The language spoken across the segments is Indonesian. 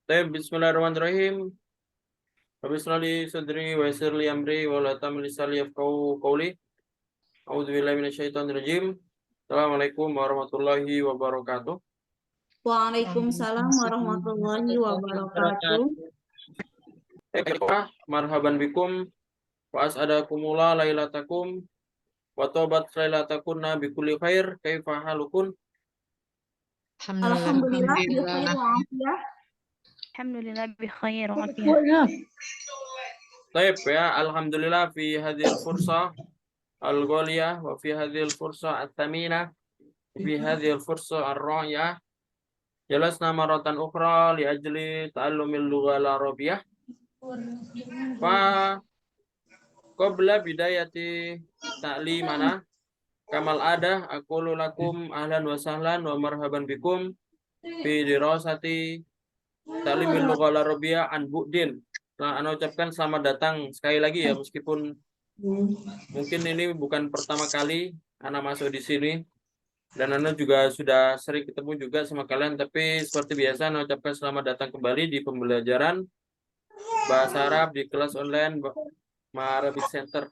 Baik, bismillahirrahmanirrahim. Rabbi shrah li sadri wa yassir li amri wa la tamil lisani yafqahu qawli. A'udzubillahi minasyaitonir rajim. Assalamualaikum warahmatullahi wabarakatuh. Waalaikumsalam warahmatullahi wabarakatuh. Marhaban bikum wa as'adakumullah lailatakum wa tobat lailatakunna bikulli khair. Kaifa halukum? Alhamdulillah bi khair wa afiyah. Alhamdulillah bi khair wa afiyah. Baik ya, alhamdulillah fi hadhil fursa al-ghaliyah wa fi hadhil fursa at-thaminah wa fi hadhil fursa ar-ra'iyah. Jalasna maratan ukhra li ajli ta'allumil lughal arabiyyah. Fa qabla bidayati ta'limana kamal ada aqulu lakum ahlan wa sahlan wa marhaban bikum fi dirasati ta'limil lughal arabiyyah an bu'din. Nah, ana ucapkan selamat datang sekali lagi ya, meskipun mungkin ini bukan pertama kali ana masuk di sini. Dan Anda juga sudah sering ketemu juga sama kalian, tapi seperti biasa Anda ucapkan selamat datang kembali di pembelajaran bahasa Arab di kelas online Arabic Center.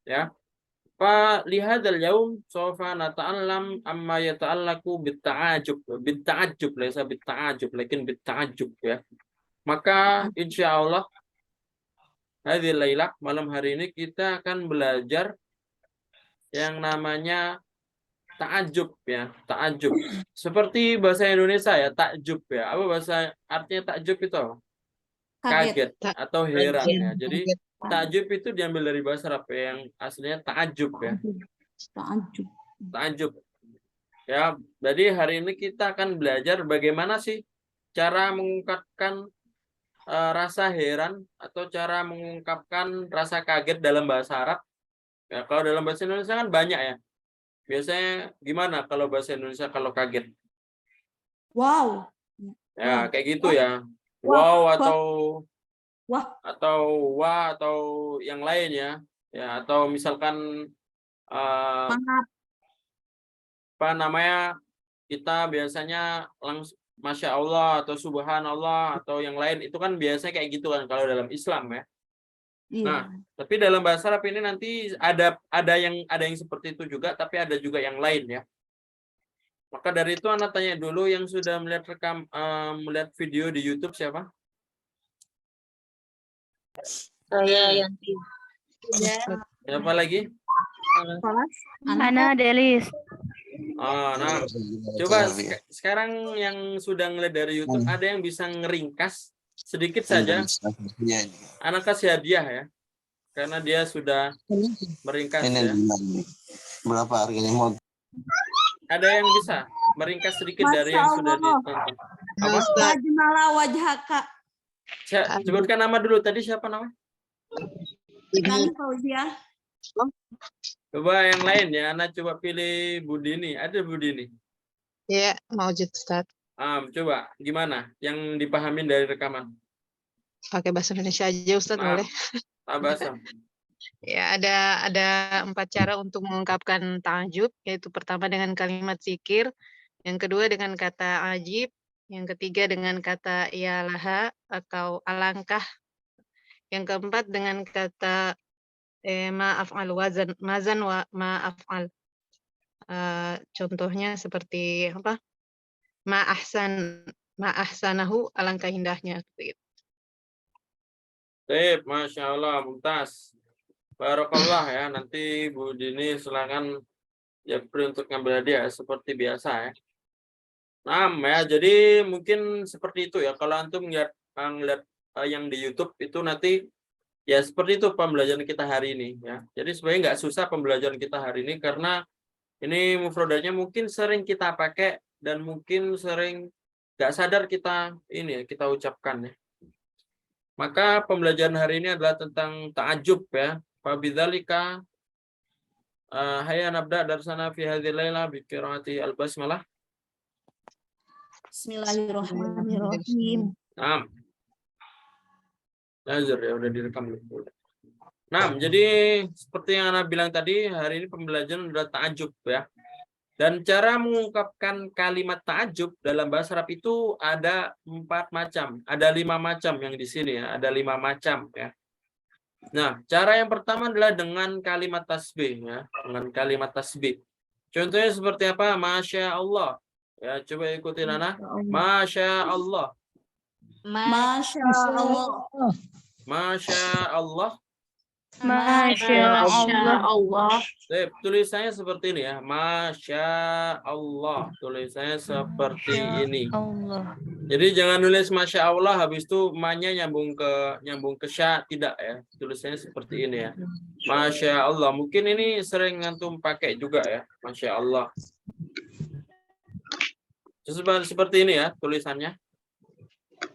Ya. Fa lihadzal yaum sawfa nata'allam amma yata'allaqu bitta'ajjub laysa bitta'ajjub lakin bitta'ajjub ya. Maka insyaallah hadhil lailah, malam hari ini kita akan belajar yang namanya ta'ajub ya, ta'ajub. Seperti bahasa Indonesia ya, takjub ya. Apa bahasa artinya takjub itu? Kaget atau heran ya. Jadi takjub itu diambil dari bahasa Arab yang aslinya ta'ajub ya. Ta'ajub. Ta'ajub. Ya, jadi hari ini kita akan belajar bagaimana sih cara mengungkapkan rasa heran atau cara mengungkapkan rasa kaget dalam bahasa Arab. Ya, kalau dalam bahasa Indonesia kan banyak ya. Biasanya gimana kalau bahasa Indonesia kalau kaget? Wow. Ya, kayak gitu ya. Wah. Wow atau Wah. atau wah atau yang lain ya. Ya, atau misalkan Maaf. apa namanya? Kita biasanya langsung Masya Allah atau Subhanallah atau yang lain itu kan biasanya kayak gitu kan kalau dalam Islam ya. Iya. Nah, tapi dalam bahasa Arab ini nanti ada yang seperti itu juga, tapi ada juga yang lain ya. Maka dari itu Anda tanya dulu yang sudah melihat video di YouTube siapa? Saya Yanti. Siapa lagi? Ana Delis. Oh, nah, coba sekarang yang sudah ngeliat dari YouTube ada yang bisa ngeringkas sedikit saja. Anak kasih hadiah ya, karena dia sudah meringkas ya. Berapa harganya? Ada yang bisa meringkas sedikit dari yang sudah ditonton. Apa? Majmala wajhaka. Sebutkan nama dulu. Tadi siapa namanya? Nani Fauzia. Coba yang lain ya. Anak coba pilih Budini. Ada Budini? Ya, maujud Ustaz. Coba gimana yang dipahamin dari rekaman? Pakai bahasa Indonesia aja Ustaz boleh? Bahasa. Ya, ada 4 cara untuk mengungkapkan ta'ajub, yaitu pertama dengan kalimat zikir, yang kedua dengan kata ajib, yang ketiga dengan kata iyalaha atau alangkah, yang keempat dengan kata ma'af'al mazan wa ma'af'al. Contohnya seperti apa? Ma'ahsanahu, alangkah indahnya. Baik, Masya Allah, mumtaz. Barakallah ya, nanti Bu Dini silakan Japri untuk ngambil hadiah seperti biasa ya. Nah, ya, jadi mungkin seperti itu ya. Kalau antum ngeliat yang di YouTube itu nanti ya seperti itu pembelajaran kita hari ini ya. Jadi sebenarnya nggak susah pembelajaran kita hari ini karena ini mufradanya mungkin sering kita pakai dan mungkin sering nggak sadar kita ini ya kita ucapkan ya. Maka pembelajaran hari ini adalah tentang ta'ajub ya. Fabidzalika hayya nabda darsana fi hadhil laila bi qiraati al-basmalah. Bismillahirrahmanirrahim. Nazar ya udah direkam dulu. Nah, jadi seperti yang Anda bilang tadi, hari ini pembelajaran adalah ta'ajub ya. Dan cara mengungkapkan kalimat ta'ajub dalam bahasa Arab itu ada 4 macam. Ada 5 macam yang di sini ya. Ada 5 macam ya. Nah, cara yang pertama adalah dengan kalimat tasbih ya. Dengan kalimat tasbih. Contohnya seperti apa? Masya Allah. Ya, coba ikutin Nana. Masya Allah. Masya Allah. Masya Allah. Masya Allah. Tulisannya seperti ini ya. Masya Allah. Tulisannya seperti ini. Allah. Jadi jangan nulis Masya Allah habis itu ma-nya nyambung ke sya, tidak ya. Tulisannya seperti ini ya. Masya Allah. Mungkin ini sering antum pakai juga ya. Masya Allah. Seperti ini ya tulisannya.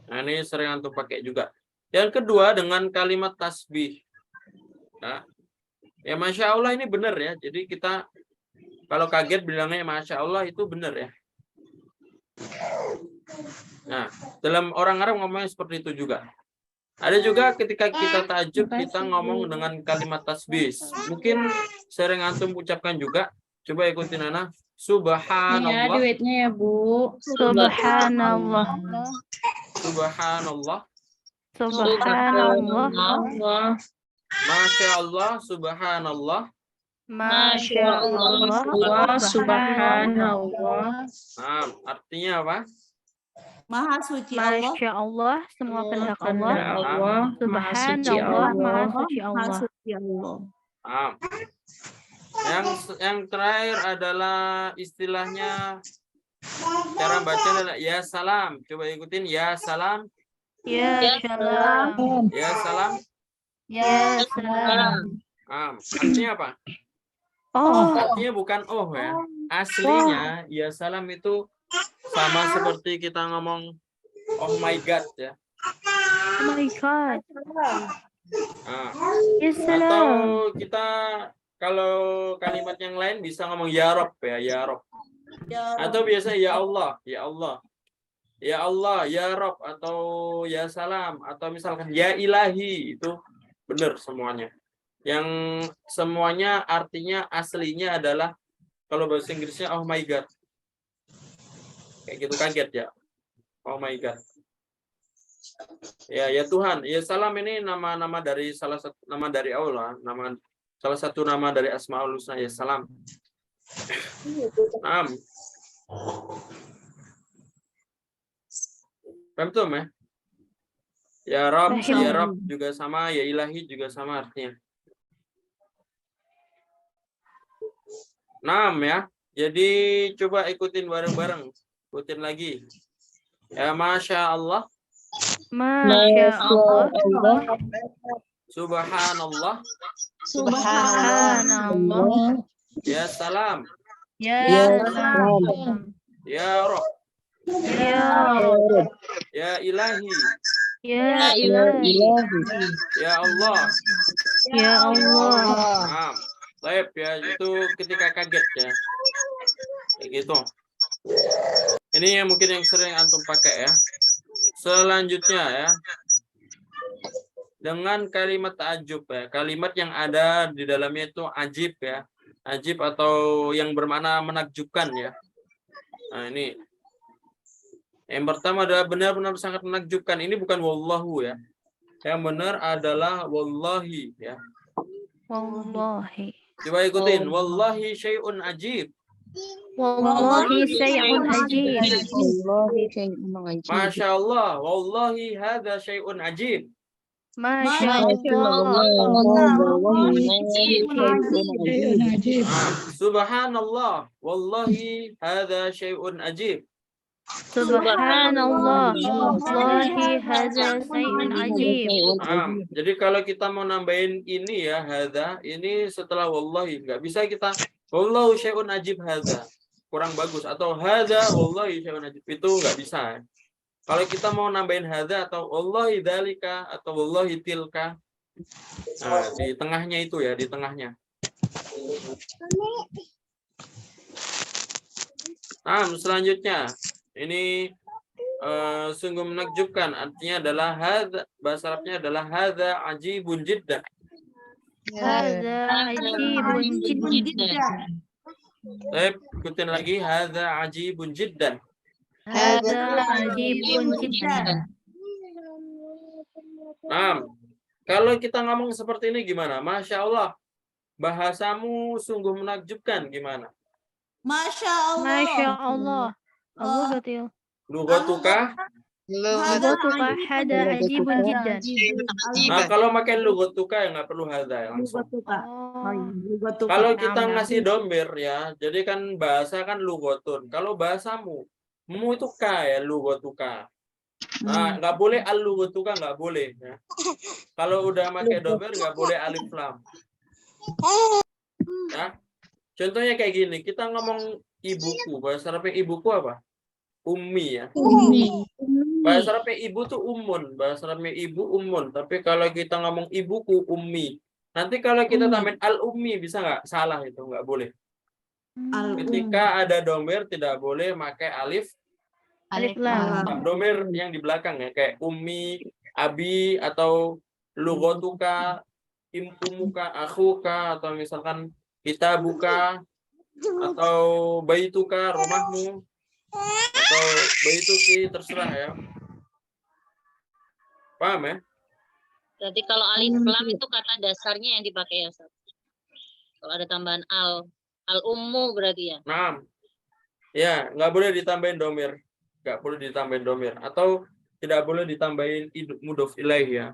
Nah, ini sering antum pakai juga. Yang kedua dengan kalimat tasbih. Nah, ya Masya Allah ini benar ya. Jadi kita kalau kaget bilangnya Masya Allah itu benar ya. Nah, dalam orang Arab ngomongnya seperti itu juga. Ada juga ketika kita ta'ajub kita ngomong dengan kalimat tasbih. Mungkin sering antum ucapkan juga. Coba ikutin Nana. Subhanallah. Duitnya ya, Bu. Subhanallah. Subhanallah. Subhanallah. Masya Allah. Subhanallah. Masya Allah. Subhanallah. Nah, artinya apa? Maha suci Allah. Masya Allah. Semua kehendak Allah. Allah. Subhanallah. Maha suci Maha Allah. suci Allah. Nah, yang terakhir adalah istilahnya cara baca adalah ya salam. Coba ikutin ya salam. Ya salam. Ya salam. Ya salam. Artinya apa? Oh. Artinya bukan oh ya. Aslinya ya salam itu sama seperti kita ngomong oh my god ya. Oh my God. Nah, Ya atau salam. kita kalau kalimat yang lain bisa ngomong ya Rob ya, ya Rob. Atau biasa ya Allah, ya Allah. Ya Allah, ya Rob atau ya salam atau misalkan ya ilahi itu benar semuanya. Yang semuanya artinya aslinya adalah kalau bahasa Inggrisnya oh my god. Kayak gitu kaget ya. Oh my god. Ya Tuhan, ya salam ini nama-nama dari salah satu nama dari Allah, salah satu nama dari Asmaul Husna ya salam. Paham ya? Ya Rabb juga sama, ya Ilahi juga sama artinya. Ya. Jadi coba ikutin bareng-bareng. Ikutin lagi. Ya Masya Allah. Masya Allah. Subhanallah. Subhanallah. Ya salam. Ya salam. Ya Rabb. Ya Rabb. Ya Ilahi. Ya Ilahi. Ya Allah. Ya Allah. Baik ya, itu ketika kaget ya. Kayak gitu. Ini yang mungkin yang sering antum pakai ya. Selanjutnya ya. Dengan kalimat ta'ajub ya. Kalimat yang ada di dalamnya itu ajib ya. Ajib atau yang bermakna menakjubkan ya. Nah, ini. Yang pertama adalah benar-benar sangat menakjubkan. Ini bukan wallahu ya. Yang benar adalah wallahi ya. Wallahi. Coba ikutin. Wallahi syai'un ajib. Wallahi syai'un ajib. Masya Allah. Wallahi hadha syai'un ajib. Masya Allah. Subhanallah. Wallahi hadha syai'un ajib. Subhanallah. Wallahi hadza syai'un ajib. Jadi kalau kita mau nambahin ini ya hadza, ini setelah wallahi nggak bisa kita wallahu syai'un ajib hadza. Kurang bagus atau hadza wallahi syai'un ajib itu nggak bisa. Kalau kita mau nambahin hadza atau wallahi dzalika atau wallahi tilka. Nah, di tengahnya itu ya, di tengahnya. Selanjutnya ini sungguh menakjubkan, artinya adalah hadza, bahasa Arabnya adalah hadza ajibun jiddan. Hadza ajibun jiddan. Ikutin lagi. Hadza ajibun jiddan. Hadza ajibun jiddan. Nah, kalau kita ngomong seperti ini gimana? Masya Allah, bahasamu sungguh menakjubkan. Gimana? Masya Allah. Masya Allah. Allah berarti ya. Lugatuka. Lugatuka hada ajibun jiddan. Nah, kalau pakai lugatuka ya nggak perlu hadza ya, langsung. Lugatuka. Kalau kita Naam, naam. ngasih domir ya, jadi kan bahasa kan lugotun. Kalau bahasamu, mu itu ka ya, lugatuka. Nah, nggak boleh al-lugatuka, nggak boleh. Ya. Kalau udah pakai domir nggak boleh alif lam. Ya. Contohnya kayak gini, kita ngomong ibuku, bahasa Arabnya ibuku apa? Ummi ya. Bahasa Arabnya ibu tuh umun, bahasa Arabnya ibu umun. Tapi kalau kita ngomong ibuku ummi, nanti kalau kita tambahin al-ummi bisa nggak? Salah itu, nggak boleh. Ketika ada domir tidak boleh pakai alif Lam. domir yang di belakang ya, kayak ummi, abi, atau lugotuka, umuka, akhuka, atau misalkan kita buka, atau baituka, rumahmu, atau baituki, terserah ya. Paham ya? Berarti kalau alif lam itu kata dasarnya yang dipakai ya, Ustaz. Kalau ada tambahan al-ummu berarti ya. Nah, ya nggak boleh ditambahin domir, nggak boleh ditambahin domir, atau tidak boleh ditambahin mudhof ilaih ya.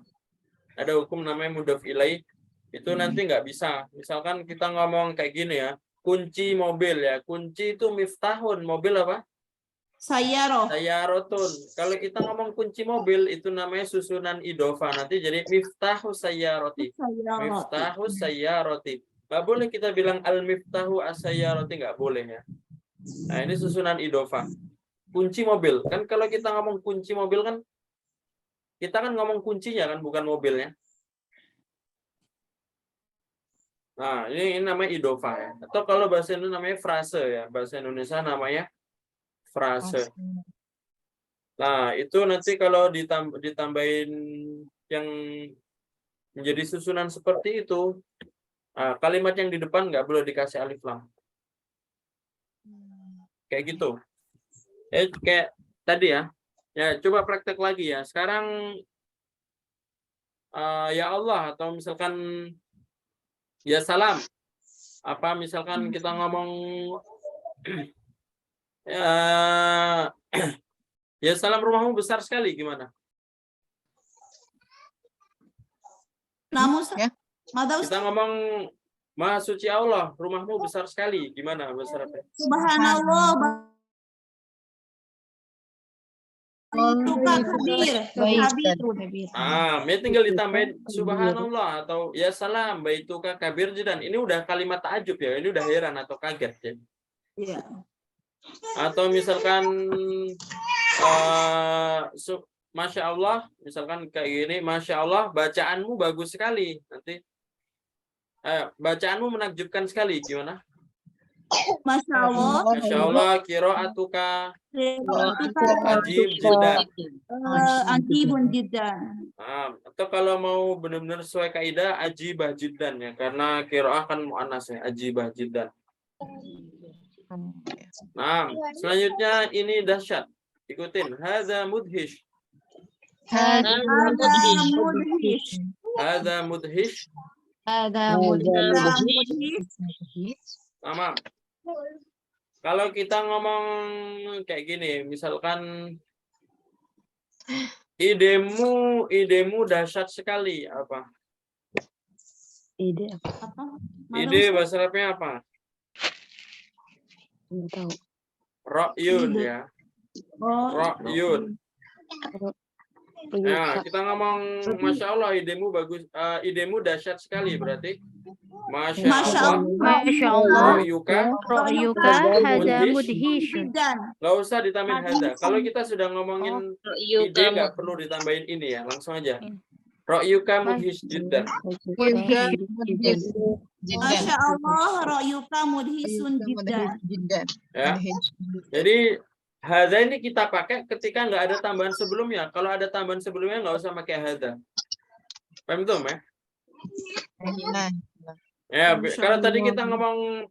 Ada hukum namanya mudhof ilaih, itu nanti nggak bisa. Misalkan kita ngomong kayak gini ya, kunci mobil ya, kunci itu miftahun, mobil apa? Sayyarah. Sayyarotun. Kalau kita ngomong kunci mobil itu namanya susunan idhofa, nanti jadi miftahu sayyaroti. Miftahu sayyaroti. Nggak boleh kita bilang al-miftahu as-sayyaroti, nggak boleh ya. Nah, ini susunan idhofa. Kunci mobil. Kan kalau kita ngomong kunci mobil kan, kita kan ngomong kuncinya kan, bukan mobilnya. Nah, ini namanya idhofa ya. Atau kalau bahasa Indonesia namanya frase ya. Bahasa Indonesia namanya frase. Nah, itu nanti kalau ditambahin yang menjadi susunan seperti itu, kalimat yang di depan nggak boleh dikasih alif lam. Kayak gitu. Kayak tadi ya. Ya, coba praktek lagi ya. Sekarang ya Allah, atau misalkan ya salam. Apa misalkan kita ngomong ya salam, rumahmu besar sekali, gimana? Namun Ya. Kita ngomong Maha suci Allah, rumahmu besar sekali, gimana bahasa Arabnya? Subhanallah. Baituka kabir. Ya tinggal ditambahin subhanallah atau ya salam baituka kabir jiddan. Ini udah kalimat ta'ajub ya, ini udah heran atau kaget ya. Iya. Atau misalkan Masya Allah, misalkan kayak gini, Masya Allah, bacaanmu bagus sekali. Nanti bacaanmu menakjubkan sekali, gimana? Masya Allah. Masya Allah, qiraatuka Ajib jiddan. Ajibun jiddan. Atau kalau mau benar-benar sesuai kaidah, ajibah jiddan ya, karena qiraah kan muannas ya, ajibah jiddan. Nah, selanjutnya ini dahsyat. Ikutin. Hadza mudhish. Hadza mudhish. Hadza mudhish. Sama. Kalau kita ngomong kayak gini, misalkan idemu dahsyat sekali, apa? Ide bahasa Arabnya apa? Ra'yun ya. Ra'yun. Nah, kita ngomong Masya Allah, idemu bagus, idemu dahsyat sekali berarti. Masya Allah. Masya Allah. Ra'yuka Hadza mudhish. Nggak usah ditambahin hadza. Kalau kita sudah ngomongin ide, nggak perlu ditambahin ini ya, langsung aja. Ra'yuka mudhish jiddan. Masya Allah, ra'yuka mudhisun jiddan. Ya. Jadi hadza ini kita pakai ketika nggak ada tambahan sebelumnya. Kalau ada tambahan sebelumnya nggak usah pakai hadza. Paham tuh, ya? Ya, kalau tadi kita ngomong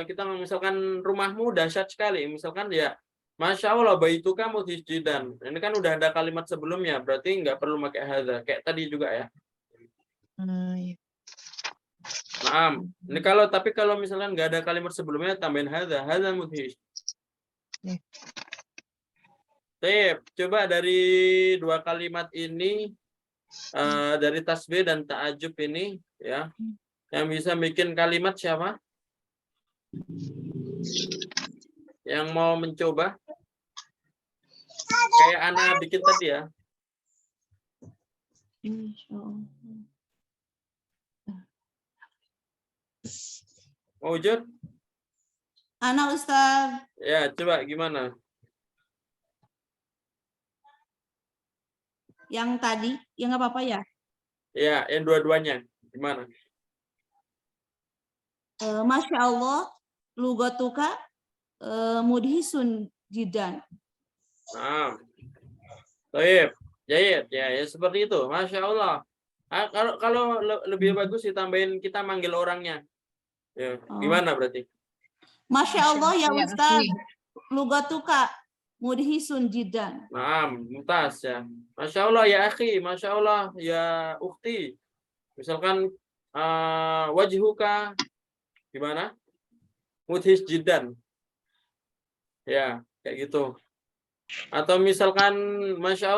kita misalkan rumahmu dahsyat sekali, misalkan ya, Masya Allah, baituka mudhijidan. Ini kan udah ada kalimat sebelumnya, berarti nggak perlu pakai hadza. Kayak tadi juga ya. Iya. Nah, ini tapi kalau misalkan nggak ada kalimat sebelumnya, tambahin hadza mudhij. Tip, coba dari dua kalimat ini, dari tasbih dan ta'ajub ini, ya, yang bisa bikin kalimat siapa? Yang mau mencoba? Kayak Ana bikin tadi ya. Wujud? Ana Ustaz. Ya, coba gimana? Yang tadi, ya nggak apa-apa ya. Ya, yang dua-duanya. Gimana? Masya Allah, lugatuka mudhisun jidan. Nah, baik, jahit ya, ya seperti itu. Masya Allah. Kalau lebih bagus ditambahin kita manggil orangnya. Ya, gimana berarti? Masya Allah ya Ustaz, lugatuka mudhisun jidan. Nah, mumtaz ya. Masya Allah ya akhi, Masya Allah ya ukhti. Misalkan wajhuka gimana? Mudhis jiddan. Ya, kayak gitu. Atau misalkan Masya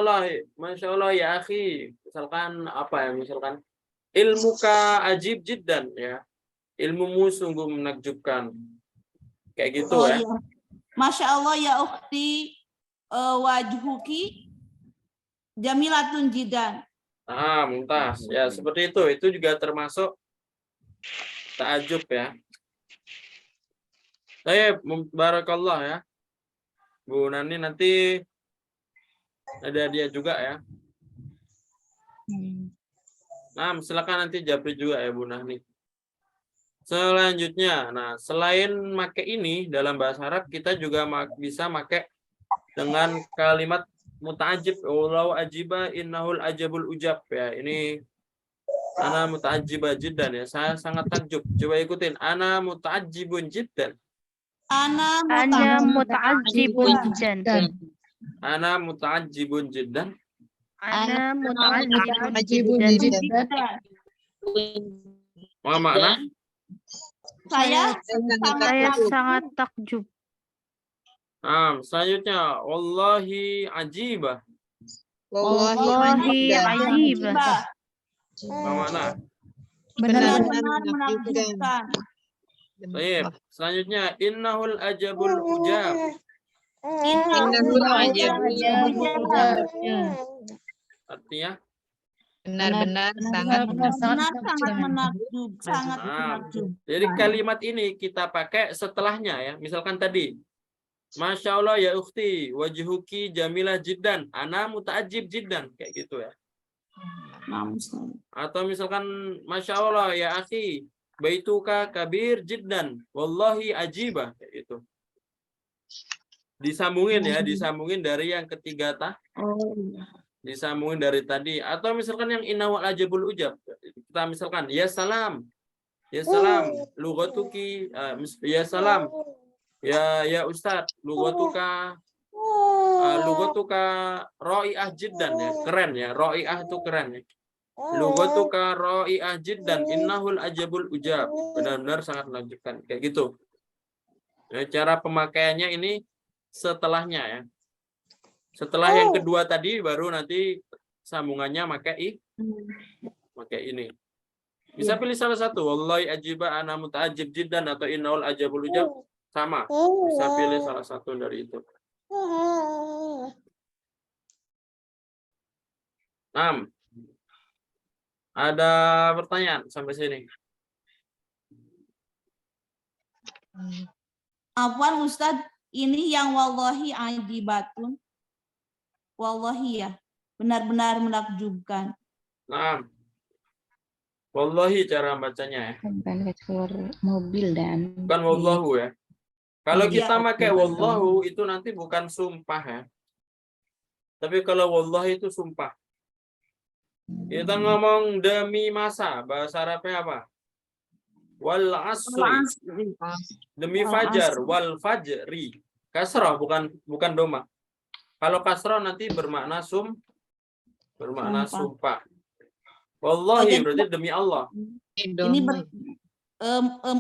Allah ya akhi. Misalkan apa ya? Misalkan ilmuka ajib jiddan ya. Ilmumu sungguh menakjubkan. Kayak gitu ya. Iya. Masya Allah ya ukhti wajhuki jamilatun jidan. Mumtaz. Ya, seperti itu. Itu juga termasuk ta'ajub ya. Baik, barakallah ya. Bu Nani nanti ada dia juga ya. Nah, silakan nanti Japri juga ya Bu Nani. Selanjutnya, nah selain make ini dalam bahasa Arab kita juga bisa make dengan kalimat muta'ajib. Wallahu ajiba innahul ajabul ujab ya. Ini ana muta'ajibah jiddan ya. Saya sangat takjub. Coba ikutin. Ana muta'ajibun jiddan. Ana muta'ajjibun jiddan. Ana muta'ajibun jiddan. Ana muta'ajjibun jiddan. Apa makna? Saya sangat takjub. Selanjutnya wallahi ajibah. Wallahi ajibah. Apa makna? benar-benar menakjubkan. Baik. Selanjutnya innahul ajabul ujab. Innahul ajabul ujab. Artinya Benar-benar sangat Benar-benar sangat menakjub, sangat menakjub. jadi kalimat ini kita pakai setelahnya ya. Misalkan tadi Masya Allah ya ukhti wajhuki jamilah jiddan. Ana muta'ajib jiddan. Kayak gitu ya. Atau misalkan Masya Allah ya akhi baituka kabir jiddan. Wallahi ajibah. Kayak gitu. Disambungin ya. Disambungin dari yang ketiga disambungin dari tadi. Atau misalkan yang innawal ajabul ujab. Kita misalkan ya salam. Ya salam. Lugatuki. Ya salam. Ya Ustadz, lugatuka ro'iah jiddan ya, keren ya, ro'iah itu keren ya. Lugatuka ro'iah jiddan, innahul ajabul ujab, benar-benar sangat menakjubkan, kayak gitu. Nah, cara pemakaiannya ini setelahnya ya. Setelah yang kedua tadi baru nanti sambungannya pakai ini. Bisa pilih salah satu, wallahi ajibah ana muta'ajib jiddan atau innahul ajabul ujab. Sama, bisa pilih salah satu dari itu. 6. Ada pertanyaan sampai sini? Afwan Ustadz, ini yang wallahi ajibatun. Wallahi ya, benar-benar menakjubkan. 6. Wallahi cara bacanya ya. Keluar mobil dan Bukan wallahu ya. Kalau Iya, kita pakai wallahu itu nanti bukan sumpah ya. Tapi kalau wallahi itu sumpah. Kita ngomong demi masa, bahasa Arabnya apa? wal asri. Demi Wal fajar, asri. wal fajri. Kasrah bukan doma. Kalau kasrah nanti bermakna bermakna sumpah. Wallahi jadi- berarti demi Allah. Ini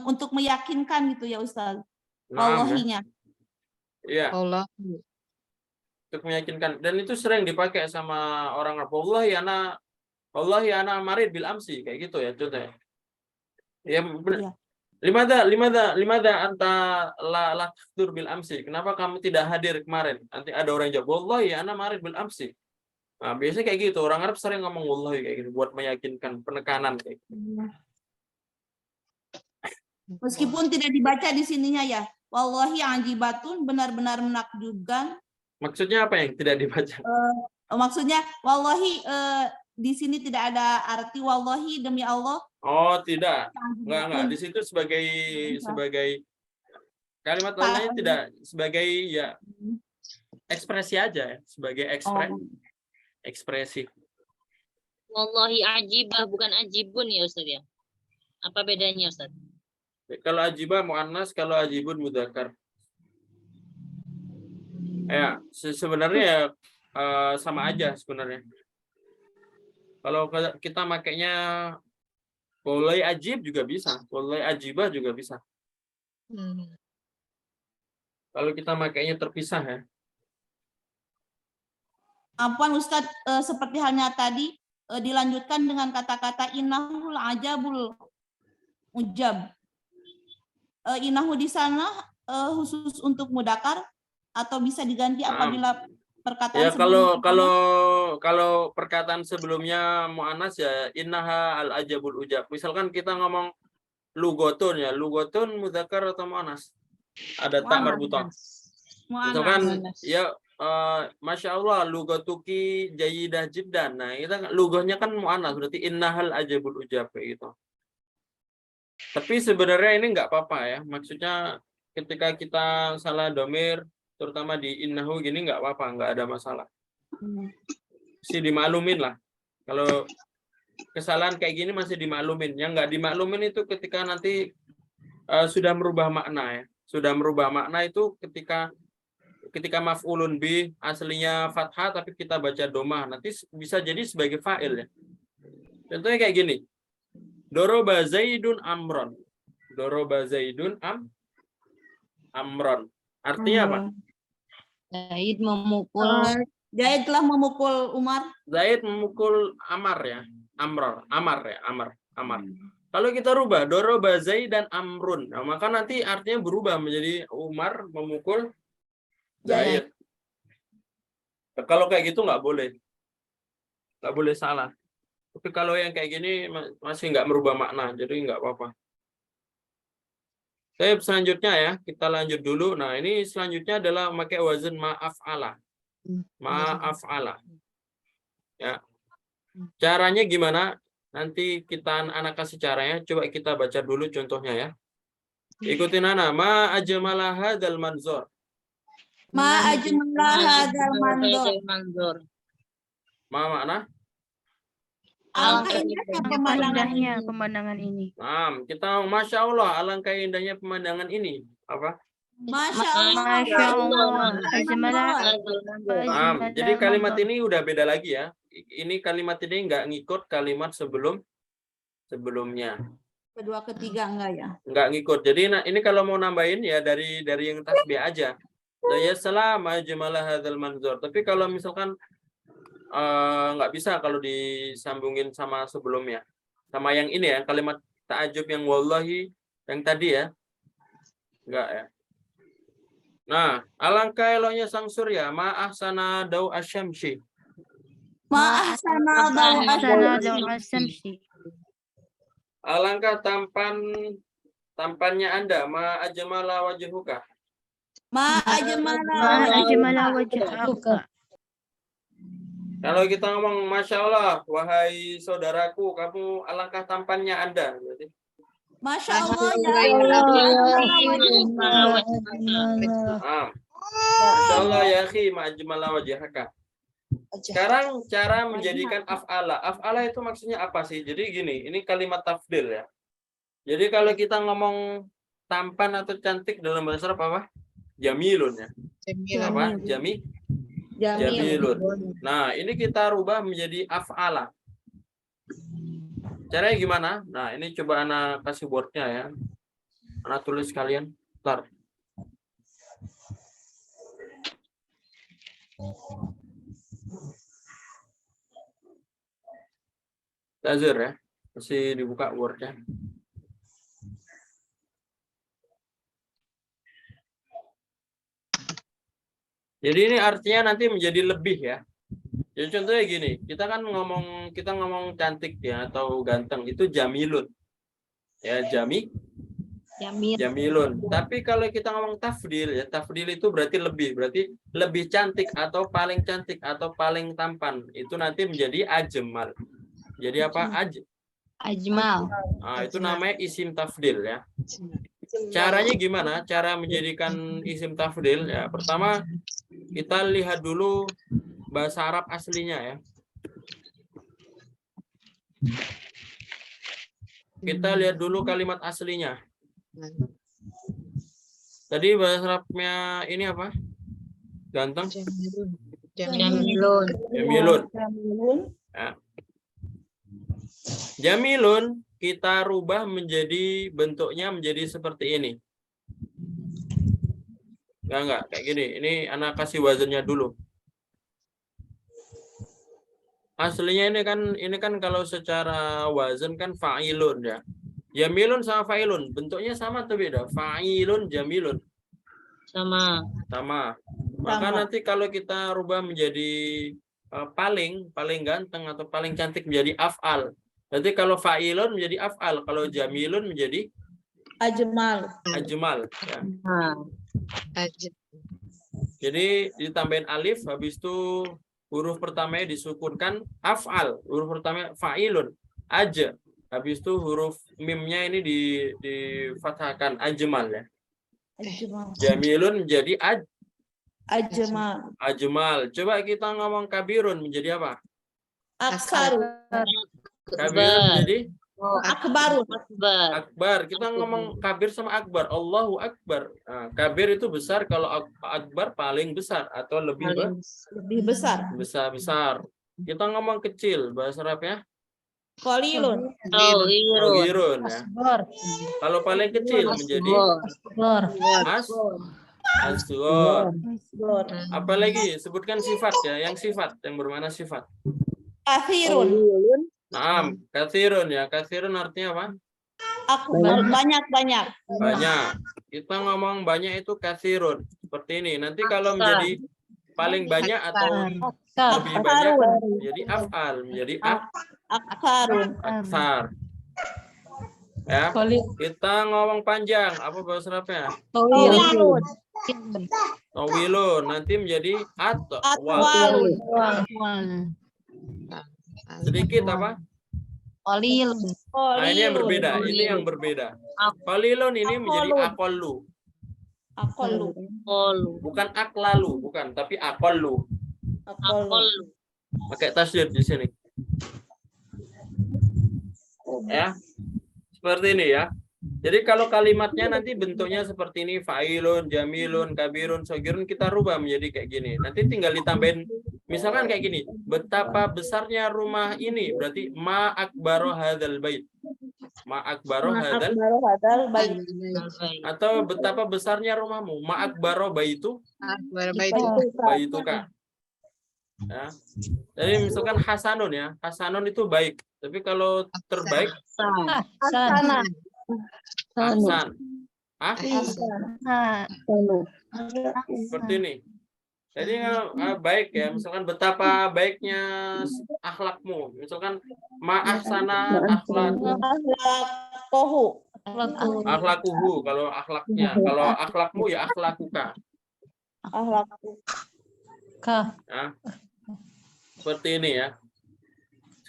untuk meyakinkan gitu ya Ustaz. Naam, ya. Wallahinya. Iya, Allah. untuk meyakinkan. Dan itu sering dipakai sama orang Arab. Wallahi ana marid bil amsi kayak gitu ya contohnya. Ya benar. Iya. Limada anta la tahdur bil amsi. Kenapa kamu tidak hadir kemarin? Nanti ada orang yang jawab, wallahi ana marid bil amsi. Nah, biasanya kayak gitu. Orang Arab sering ngomong wallahi kayak gitu buat meyakinkan, penekanan kayak gitu. Meskipun tidak dibaca di sininya ya. Wallahi ajibatun, benar-benar menakjubkan. Maksudnya apa yang tidak dibaca? Maksudnya wallahi di sini tidak ada arti wallahi demi Allah. Oh, tidak. Enggak. Ajibatun. Di situ sebagai kalimat lainnya tidak sebagai ya ekspresi aja ya, sebagai ekspresi. Wallahi ajibah bukan ajibun ya Ustaz ya. Apa bedanya Ustaz? Kalau ajibah muannas, kalau ajibun mudzakkar. Ya, sebenarnya ya sama aja sebenarnya. Kalau kita makainya wallahi ajib juga bisa, wallahi ajibah juga bisa. Kalau kita makainya terpisah ya. Apaan Ustaz, seperti halnya tadi dilanjutkan dengan kata-kata innahul ajabul ujab. Inahu di sana khusus untuk mudakar atau bisa diganti apabila perkataan Ya sebelumnya kalau perkataan sebelumnya muannas ya innaha al ajabul ujab. Misalkan kita ngomong lugotun ya, lugotun mudzakkar atau muannas? Ada tak marbutah. Misalkan ya Masya Allah lugatuki jayidah jiddan. Nah, kita lugohnya kan muannas berarti innahal ajabul ujab kayak gitu. Tapi sebenarnya ini nggak apa-apa ya. Maksudnya ketika kita salah domir, terutama di innahu gini nggak apa-apa, nggak ada masalah. Masih dimaklumin lah. Kalau kesalahan kayak gini masih dimaklumin. Yang nggak dimaklumin itu ketika nanti sudah merubah makna ya. Sudah merubah makna itu ketika maf'ulun bi aslinya fathah tapi kita baca domah. Nanti bisa jadi sebagai fa'il ya. Contohnya kayak gini. Doroba Zaidun amron. Doroba Zaidun amron. Artinya apa? Zaid memukul. Zaid telah memukul Umar. Zaid memukul Amar ya. Amar. Kalau kita rubah Doroba Zaid dan Amrun. Nah, maka nanti artinya berubah menjadi Umar memukul Zaid. Kalau kayak gitu nggak boleh. Nggak boleh salah. Tapi kalau yang kayak gini masih nggak merubah makna, jadi nggak apa-apa. Selanjutnya ya, kita lanjut dulu. Nah, ini selanjutnya adalah memakai wazan ma'af'ala. Ma'af'ala. Ya. Caranya gimana? Nanti anak kasih caranya. Coba kita baca dulu contohnya ya. Ikutin Ana. Ma ajmala hadzal manzur. Ma ajmala hadzal manzur. Ma makna? Alangkah indahnya Indahnya pemandangan ini. Nah, kita Masya Allah, alangkah indahnya pemandangan ini. Apa? Masya Allah. Masya Allah. Ajmala. Nah, jadi kalimat ini udah beda lagi ya. Ini kalimat ini nggak ngikut kalimat sebelumnya. Kedua ketiga enggak ya? Nggak ngikut. Jadi ini kalau mau nambahin ya dari yang tasbih aja. Ya salam ajmala hadzal manzur. Tapi kalau misalkan nggak bisa kalau disambungin sama sebelumnya, sama yang ini ya kalimat ta'ajub yang wallahi yang tadi ya, nggak ya. Nah, alangkah eloknya sang surya, ma'ahsana daw asyamsi. Ma'ahsana daw asyamsi. Alangkah tampannya Anda, ma'ajmala wajhuka. Ma'ajmala wajhaka. Kalau kita ngomong Masya Allah, wahai saudaraku, kamu alangkah tampannya Anda. Berarti. Masya Allah Masya Allah ya akhi, ma'ajmala wajhaka. Sekarang cara menjadikan af'ala. Af'ala itu maksudnya apa sih? Jadi gini, ini kalimat tafdil ya. Jadi kalau kita ngomong tampan atau cantik dalam bahasa Arab apa? Jamilun ya. Apa? Jamilun. Nah, ini kita rubah menjadi af'ala. Caranya gimana? Nah, ini coba Ana kasih boardnya ya. Ana tulis kalian. Bentar. Tazir ya. Masih dibuka boardnya. Jadi ini artinya nanti menjadi lebih ya. Jadi contohnya gini, kita ngomong cantik ya atau ganteng itu jamilun. Ya, jamilun. Tapi kalau kita ngomong tafdil ya, tafdil itu berarti lebih cantik atau paling cantik atau paling tampan. Itu nanti menjadi ajmal. Jadi apa? Ajmal. Nah, itu namanya isim tafdil ya. Caranya gimana? Cara menjadikan isim tafdil ya. Pertama kita lihat dulu bahasa Arab aslinya ya. Kita lihat dulu kalimat aslinya. Tadi bahasa Arabnya ini apa? Ganteng? Jamilun. Jamilun. Ya. Jamilun kita rubah menjadi bentuknya menjadi seperti ini. Enggak, kayak gini. Ini anak kasih wazannya dulu. Aslinya ini kan kalau secara wazan kan fa'ilun ya. Jamilun sama fa'ilun, bentuknya sama atau beda? Fa'ilun, jamilun. Sama. Maka nanti kalau kita rubah menjadi paling ganteng atau paling cantik menjadi af'al. Nanti kalau fa'ilun menjadi af'al, kalau jamilun menjadi ajmal ya. Jadi ditambahin alif, habis itu huruf pertamanya disukunkan af'al, huruf pertama fa'ilun, aja. Habis itu huruf mimnya ini difathahkan ajmal ya. Jamilun menjadi ajmal. Coba kita ngomong kabirun menjadi apa? Kabirun menjadi akbar. Kita ngomong kabir sama akbar. Allahu akbar. Nah, kabir itu besar, kalau akbar paling besar atau lebih besar. Kita ngomong kecil bahasa Arabnya Qalilun. Saghirun ya. Kalau paling kecil menjadi asghar. Apalagi sebutkan sifat ya, yang bermana sifat. Kathirun. Naam, kathirun ya. Kathirun artinya apa? Banyak. Kita ngomong banyak itu kathirun. Seperti ini. Nanti kalau menjadi paling banyak atau lebih banyak menjadi af'al, menjadi aksar. Ya. Kita ngomong panjang, apa bahasa Arabnya? Tawilun. Nanti menjadi atwal. Sedikit apa? Nah, ini yang berbeda. Qalilun ini menjadi aqallu. Bukan aklalu, bukan, tapi aqallu. Pakai tasydid di sini. Ya. Seperti ini ya. Jadi kalau kalimatnya nanti bentuknya seperti ini, fa'ilun, jamilun, kabirun, saghirun, kita rubah menjadi kayak gini. Nanti tinggal ditambahin, misalkan kayak gini, betapa besarnya rumah ini, berarti ma akbaro hadzal bait. Ma akbaro hadzal bait. Atau betapa besarnya rumahmu, ma akbaro baitu. Baituka. Ya. Jadi misalkan hasanun ya, hasanun itu baik. Tapi kalau terbaik Hasan. Seperti ini. Jadi baik ya, misalkan betapa baiknya akhlakmu. Misalkan ma'ahsana akhlakuhu kalau akhlaknya. Kalau akhlakmu ya akhlakuka. Ya. Seperti ini ya.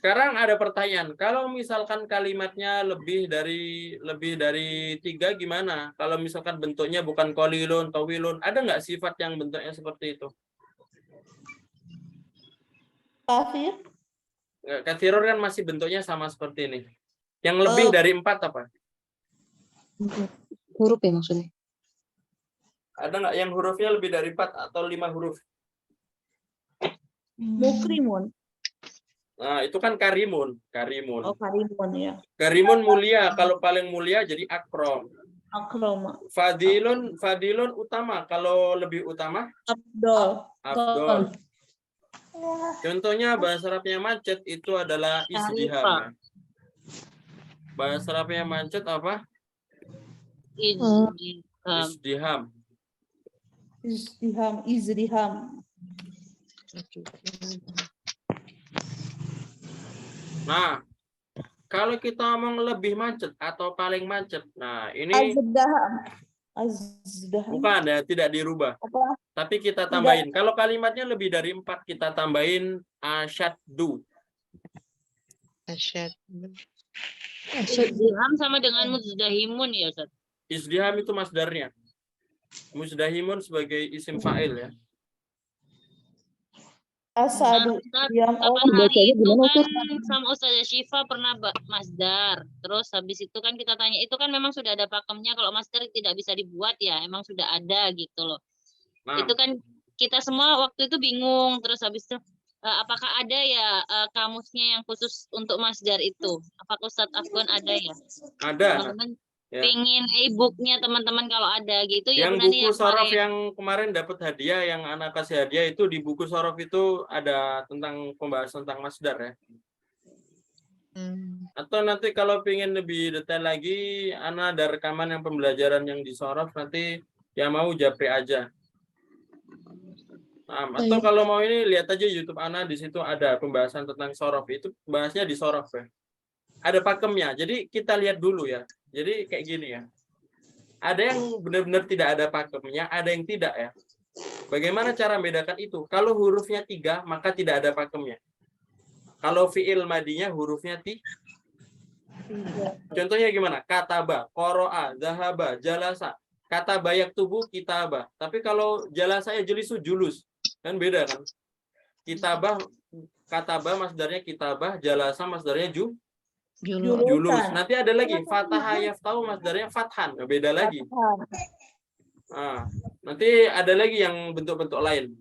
Sekarang ada pertanyaan, kalau misalkan kalimatnya lebih dari 3 gimana? Kalau misalkan bentuknya bukan qalilun, tawilun, ada nggak sifat yang bentuknya seperti itu? Kathirun kan masih bentuknya sama seperti ini. Yang lebih dari 4 apa? Huruf ya maksudnya. Ada nggak yang hurufnya lebih dari 4 atau 5 huruf? Mukrimun. Nah, itu kan karimun. Karimun. Oh, karimun ya. Karimun mulia. Kalau paling mulia jadi akrom. Akroma. Fadilun utama. Kalau lebih utama, Abdol. afdol. Contohnya bahasa Arabnya macet itu adalah isdiham. Bahasa Arabnya macet apa? Isdiham. Izdiham. Nah, kalau kita ngomong lebih macet atau paling macet, nah ini Azdaham. bukan ya, tidak dirubah. Apa? Tapi kita tambahin. Kalau kalimatnya lebih dari 4, kita tambahin asyaddu. Izdiham sama dengan muzdahimun ya, Ustaz. Isdiham itu masdarnya. Muzdahimun sebagai isim fa'il ya. Asadu. Yang Kapan hari itu kan sama Ustazah Syifa pernah masdar. Terus habis itu kan kita tanya, itu kan memang sudah ada pakemnya, kalau masdar tidak bisa dibuat ya, emang sudah ada gitu loh. Nah, Itu kan kita semua waktu itu bingung. Terus habis itu apakah ada ya kamusnya yang khusus untuk masdar itu? Apakah Ustadz Afwan ada ya? ada. Teman-teman Ya. pingin e-booknya teman-teman kalau ada gitu ya. Yang nanti buku sorof kemarin. yang kemarin dapat hadiah, yang anak kasih hadiah itu di buku sorof itu ada tentang pembahasan tentang masdar ya. Atau nanti kalau ingin lebih detail lagi, anak ada rekaman yang pembelajaran yang di sorof, nanti yang mau japri aja. Nah, atau kalau mau ini lihat aja YouTube Ana, di situ ada pembahasan tentang sorof, itu bahasnya di sorof ya. Ada pakemnya. Jadi kita lihat dulu ya. Jadi kayak gini ya. Ada yang benar-benar tidak ada pakemnya, ada yang tidak ya. Bagaimana cara membedakan itu? Kalau hurufnya 3, maka tidak ada pakemnya. Kalau fi'il madinya hurufnya 3. Contohnya gimana? Kataba, qoro'a, zahaba, jalasa. Kataba yaktubu, kitaba. Tapi kalau jalasa ya jelisu, julus. Kan beda kan? Kitabah, kataba masdarnya kitabah, jalasa masdarnya julus. Nanti ada lagi fatah yaftau masdarnya fathan, beda lagi. Nah, nanti ada lagi yang bentuk-bentuk lain.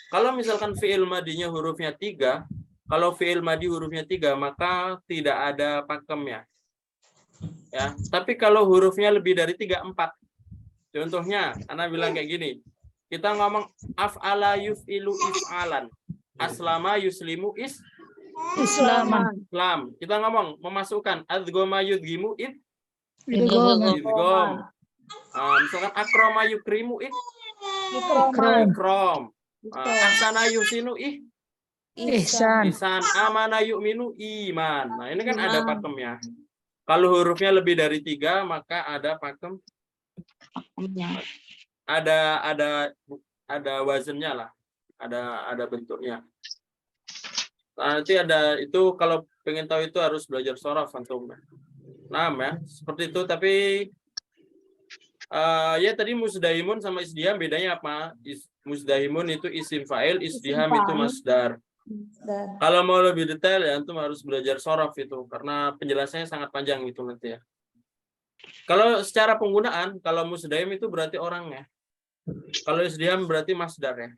Kalau misalkan fi'il madinya hurufnya 3, kalau fi'il madi hurufnya 3, maka tidak ada pakemnya. Ya, tapi kalau hurufnya lebih dari 3, 4. Contohnya, Ana bilang kayak gini. Kita ngomong af'ala yuf'ilu if'alan. Aslama yuslimu Islam. Kita ngomong memasukkan adgoma yudgimu Idgham. idgham. Misalkan akroma yukrimu ikram. Ahsana yusinu Ihsan. ihsan. Amana yu'minu iman. Nah, ini kan ada pakemnya. Kalau hurufnya lebih dari 3, maka ada pakem. Ada wazannya lah. Ada bentuknya. Nah, nanti ada itu, kalau pengen tahu itu harus belajar sorof antum. Nah, ya, seperti itu. Tapi ya tadi musdahimun sama isdiham bedanya apa? Musdahimun itu isim fa'il, isdiham itu masdar. Kalau mau lebih detail ya antum harus belajar sorof itu, karena penjelasannya sangat panjang itu nanti ya. Kalau secara penggunaan, kalau musdahim itu berarti orangnya. Kalau isdiham berarti masdar ya.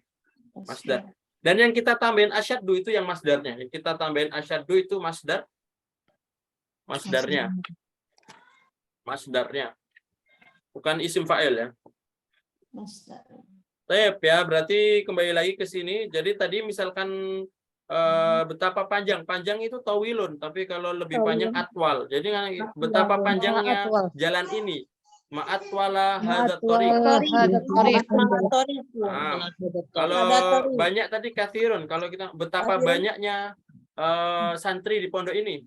Masdar. Dan yang kita tambahin asyaddu itu yang masdarnya. Yang kita tambahin asyaddu itu masdarnya. Bukan isim fa'il ya. Baik ya, berarti kembali lagi ke sini. Jadi tadi misalkan betapa panjang itu tawilun, tapi kalau lebih panjang atwal. Jadi betapa panjangnya jalan ini. Ma'atwala hadzat thoriq. Kalau banyak tadi kathirun, kalau kita betapa banyaknya santri di pondok ini.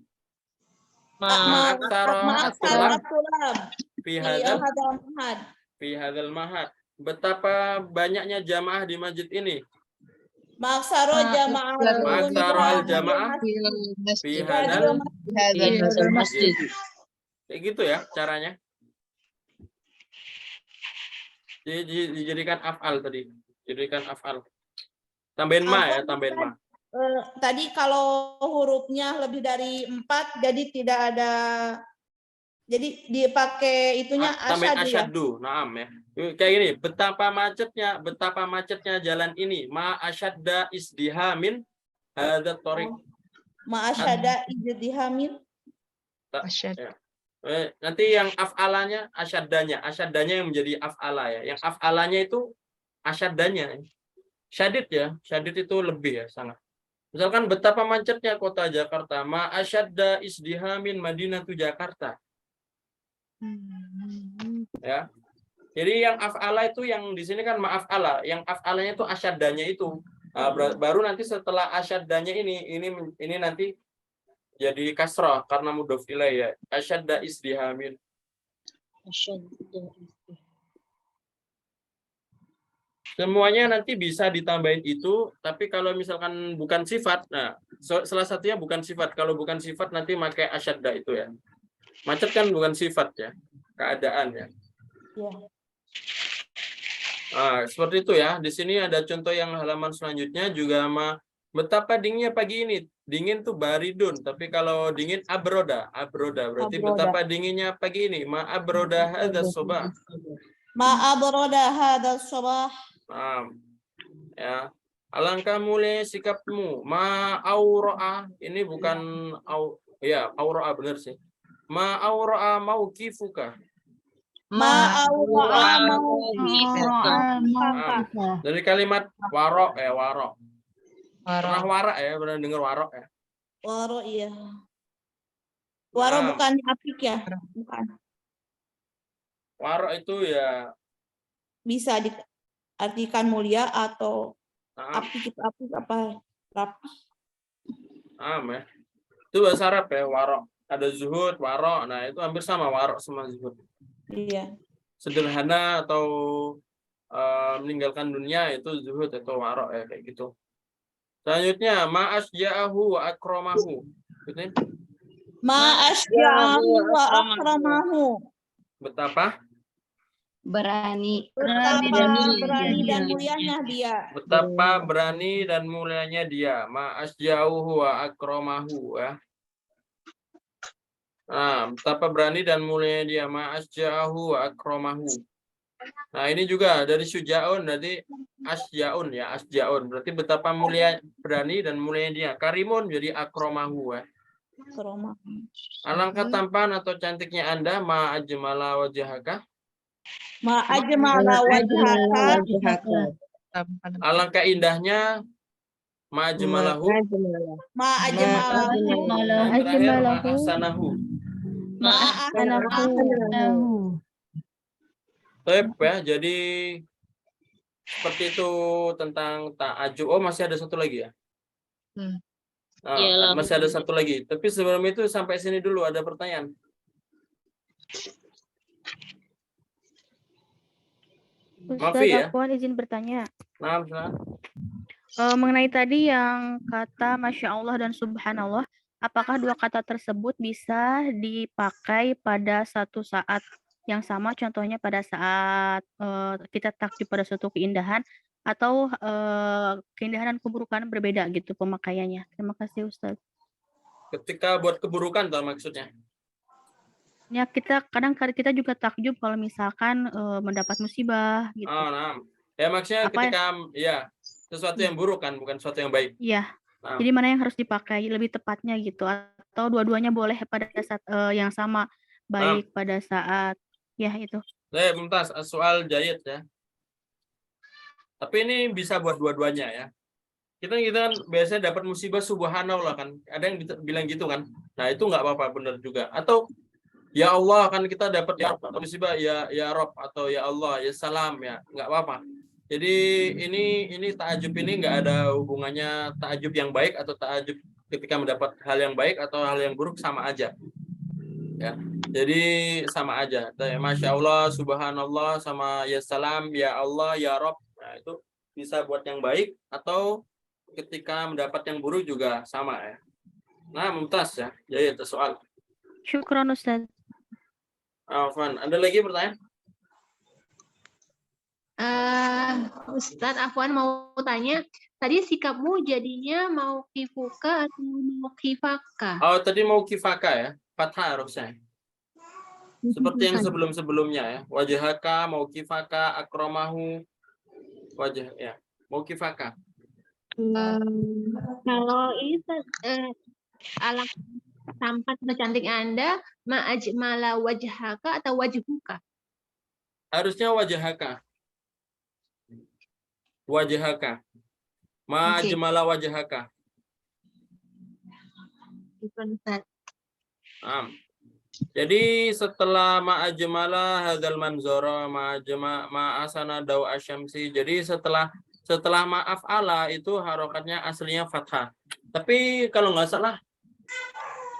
Ma'aktara fi hadzal mahad. Betapa banyaknya jamaah di masjid ini. Maksaro jamaah al-jamaah fi hadzal masjid. Kayak gitu ya caranya. Dijadikan af'al tadi. Jadikan af'al. Tambahin ma ya, tambahin ma. Tadi kalau hurufnya lebih dari 4, jadi tidak ada Jadi dipakai itunya Tambahin asyadu ya. asyaddu. Naam ya. Kayak gini, betapa macetnya jalan ini. Ma asyadda isdihamin hadza thoriq. Ma'asyada ijtihamin. Asyad. Ya. Nanti yang af'alanya asyadanya yang menjadi af'ala ya. Yang af'alanya itu asyadanya. Syadid ya, syadid itu lebih ya, sangat. Misalkan betapa macetnya kota Jakarta, ma asyadda isdihamin Madinatu Jakarta. Ya. Jadi yang af'ala itu yang di sini kan ma'af'ala, yang af'alanya itu asyadanya itu. Nah, baru nanti setelah asyadanya ini nanti jadi kasrah karena mudhof ilaih ya. Asyadda isdihamin. Semuanya nanti bisa ditambahin itu, tapi kalau misalkan bukan sifat, nah salah satunya bukan sifat. Kalau bukan sifat nanti pakai asyadda itu ya. Macet kan bukan sifat ya, keadaan ya. Ya. Nah, seperti itu ya. Di sini ada contoh yang halaman selanjutnya juga betapa dinginnya pagi ini. Dingin tuh baridun, tapi kalau dingin abroda berarti betapa dinginnya pagi ini. Ma abroda hadzal sabah. Ma'abroda hadzal sabah. Nah, ya. Alangkah mulia sikapmu. Ma aura'a, ini bukan aura'a benar sih. Ma aura'a mauqifuka. Ma'aura'a mauqifuka. Dari kalimat warok ya, warok. Pernah Warok. warak ya, pernah dengar warok ya? Waro iya. Waro Nah, bukan apik ya? Bukan. warok itu ya Bisa diartikan mulia atau nah, apik itu apik apa? Rapi. ya. Itu bahasa Arab ya, warok. Ada zuhud, warok. Nah, itu hampir sama warok sama zuhud. Iya. Sederhana atau meninggalkan dunia itu zuhud atau warok ya, kayak gitu. Selanjutnya, ma'asja'ahu wa akramahu. Gitu. Ma'asya'ahu wa akramahu. Betapa? Berani. Betapa berani dan mulianya dia. Betapa berani dan mulianya dia. Ma'asja'ahu wa akramahu ya. Nah, betapa berani dan mulianya dia. Ma'asja'ahu wa akramahu. Nah, ini juga dari syuja'un, berarti asja'un ya, asja'un. Berarti betapa mulia, berani dan mulianya dia. Karimun jadi akramahu ya. Akramahu. Alangkah tampan atau cantiknya Anda, ma'ajmala wajhaka. Ma'ajmala wajhaka. Alangkah indahnya, ma'ajmalahu. Ma'ajmalahu. Dan terakhir, ma'ahsanahu. Ma'ahsanahu. Baik ya, jadi seperti itu tentang ta'ajub. Oh, masih ada satu lagi ya? Nah, Iyalah. masih ada satu lagi. Tapi sebelum itu sampai sini dulu ada pertanyaan. Mafi ya? Ustaz, aku izin bertanya. Nah, Mengenai tadi yang kata Masya Allah dan Subhanallah, apakah dua kata tersebut bisa dipakai pada satu saat yang sama, contohnya pada saat kita takjub pada suatu keindahan, atau keindahan dan keburukan berbeda gitu pemakaiannya? Terima kasih Ustaz. ketika buat keburukan tuh maksudnya. Ya, kadang kita juga takjub kalau misalkan mendapat musibah gitu. Oh, nah. Ya maksudnya Apa ya? ketika ya sesuatu yang buruk kan, bukan sesuatu yang baik. Iya. Nah. Jadi mana yang harus dipakai lebih tepatnya gitu, atau dua-duanya boleh pada saat yang sama, baik pada saat ya itu. Saya Mumtaz, soal jayid ya. Tapi ini bisa buat dua-duanya ya. Kita kan biasanya dapat musibah subhanallah kan. Ada yang bilang gitu kan. Nah, itu nggak apa-apa, benar juga. Atau ya Allah kan kita dapat ya musibah ya Rob atau ya Allah ya salam ya, nggak apa-apa. Jadi ini ta'ajub ini nggak ada hubungannya ta'ajub yang baik atau ta'ajub ketika mendapat hal yang baik atau hal yang buruk, sama aja. Ya. Jadi sama aja. Masya Allah, subhanallah, sama ya salam, ya Allah, ya Rob. Nah, itu bisa buat yang baik atau ketika mendapat yang buruk juga sama ya. Nah, Mumtaz ya. Jadi itu soal. Syukron Ustaz. Afwan, ada lagi pertanyaan? Ustadz, Afwan mau tanya, tadi sikapmu jadinya mau kifuka atau mau kifaka? Oh, tadi mau kifaka ya. Fathah harusnya. Seperti yang sebelum-sebelumnya ya. Wajhaka, mauqifaka, akramahu, wajah ya. Mauqifaka. Kalau ini alam tampan atau cantik Anda, ma'ajmala wajhaka atau wajhuka? Harusnya wajhaka. Wajhaka. Ma Oke. ajmala wajhaka. Jadi setelah ma'ajmala hadzal manzara ma'asana daw asyamsi. Jadi setelah maaf ala itu harokatnya aslinya fathah. Tapi kalau nggak salah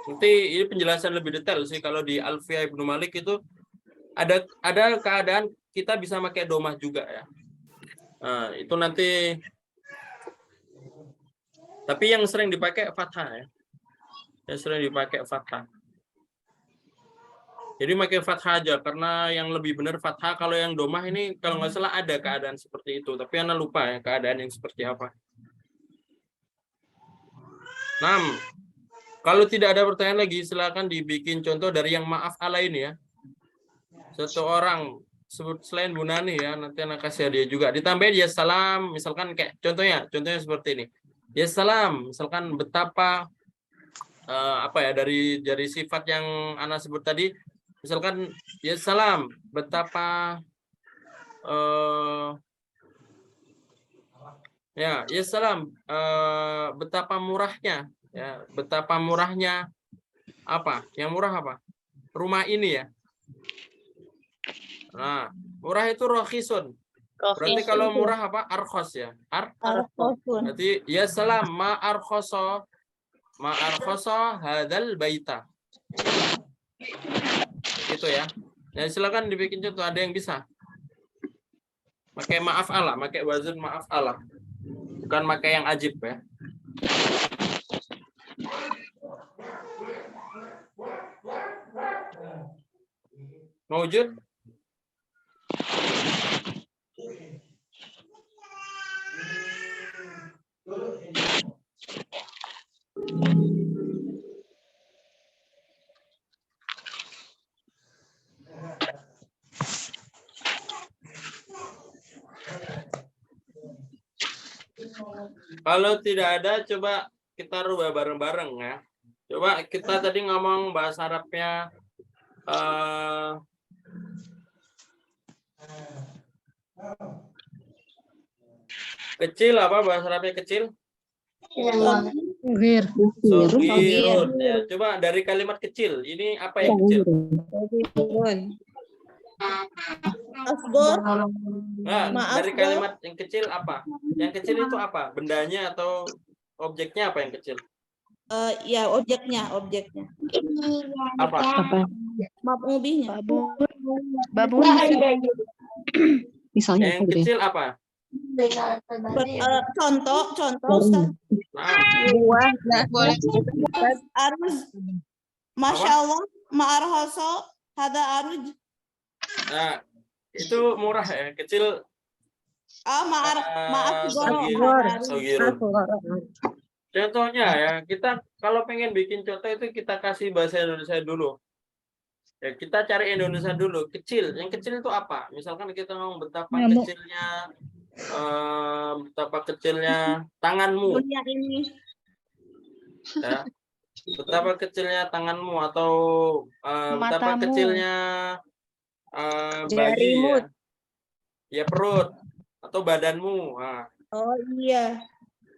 nanti ini penjelasan lebih detail sih kalau di Alfiyah Ibnu Malik itu ada keadaan kita bisa pakai domah juga ya. Nah, itu nanti tapi yang sering dipakai fathah ya. Yang sering dipakai fathah. Jadi pakai fathah aja karena yang lebih benar fathah. Kalau yang domah ini kalau nggak salah ada keadaan seperti itu. Tapi Anda lupa ya keadaan yang seperti apa. Nah, kalau tidak ada pertanyaan lagi silakan dibikin contoh dari yang maaf ala ini ya. Satu orang sebut selain Bu Nani ya, nanti anak kasih hadiah juga. Ditambahin ya salam, misalkan kayak contohnya seperti ini. Ya salam, misalkan betapa apa ya dari sifat yang Ana sebut tadi. Misalkan ya salam, betapa ya salam, betapa murahnya ya, betapa murahnya apa? Yang murah apa? Rumah ini ya. Nah, murah itu rohisun. Berarti kalau murah apa? Arkhos ya. Berarti ya salam ma arkhoso hadzal baita. Gitu ya. Ya silakan dibikin contoh, ada yang bisa. Pakai maaf Allah, pakai wazn maaf Allah. Bukan pakai yang ajib ya. Maujud? Kalau tidak ada, coba kita rubah bareng-bareng ya. Coba kita tadi ngomong bahasa Arabnya kecil apa bahasa Arabnya kecil? Sogirun. Ya, coba dari kalimat kecil, ini apa yang kecil? Asgor. Nah, Maaf, dari kalimat yang kecil apa? Yang kecil itu apa? Bendanya atau objeknya apa yang kecil? Ya objeknya. Apa? Maf'ul Babun. Misalnya Yang kecil apa? Contoh Ustaz. Nah, Aruz. Masya Allah, ma'arhoso, hada aruj. nah, itu murah ya, kecil. Maaf Sogirun. Contohnya ya, kita kalau pengen bikin contoh itu kita kasih bahasa Indonesia dulu. Ya, kita cari Indonesia dulu. Kecil, yang kecil itu apa? Misalkan kita ngomong betapa kecilnya tanganmu. Dunia ini. Ya. Betapa kecilnya tanganmu atau betapa Matamu. kecilnya bayi ya. Ya perut atau badanmu. Nah. Oh iya.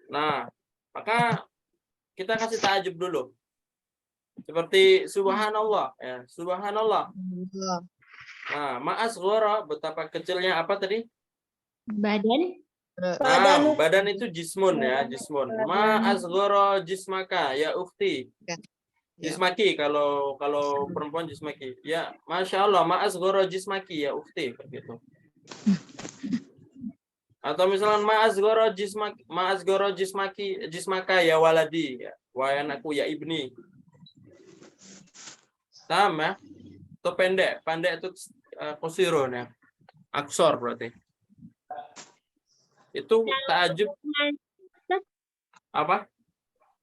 Nah, maka kita kasih ta'ajub dulu. Seperti subhanallah ya, subhanallah. Nah, ma'asghara betapa kecilnya apa tadi? Badan. Nah, badan itu jismun ya, jismun. Ma'asghara jismaka ya ukhti. Jismaki kalau perempuan jismaki. Ya, Masya Allah, ma'asghara jismaki ya ukhti begitu. Atau misalnya ma'asghara jismaka ya waladi ya, wa anakku ya ibni. Sama, itu pendek itu qusirun ya. Aksor berarti. Itu ta'ajub apa?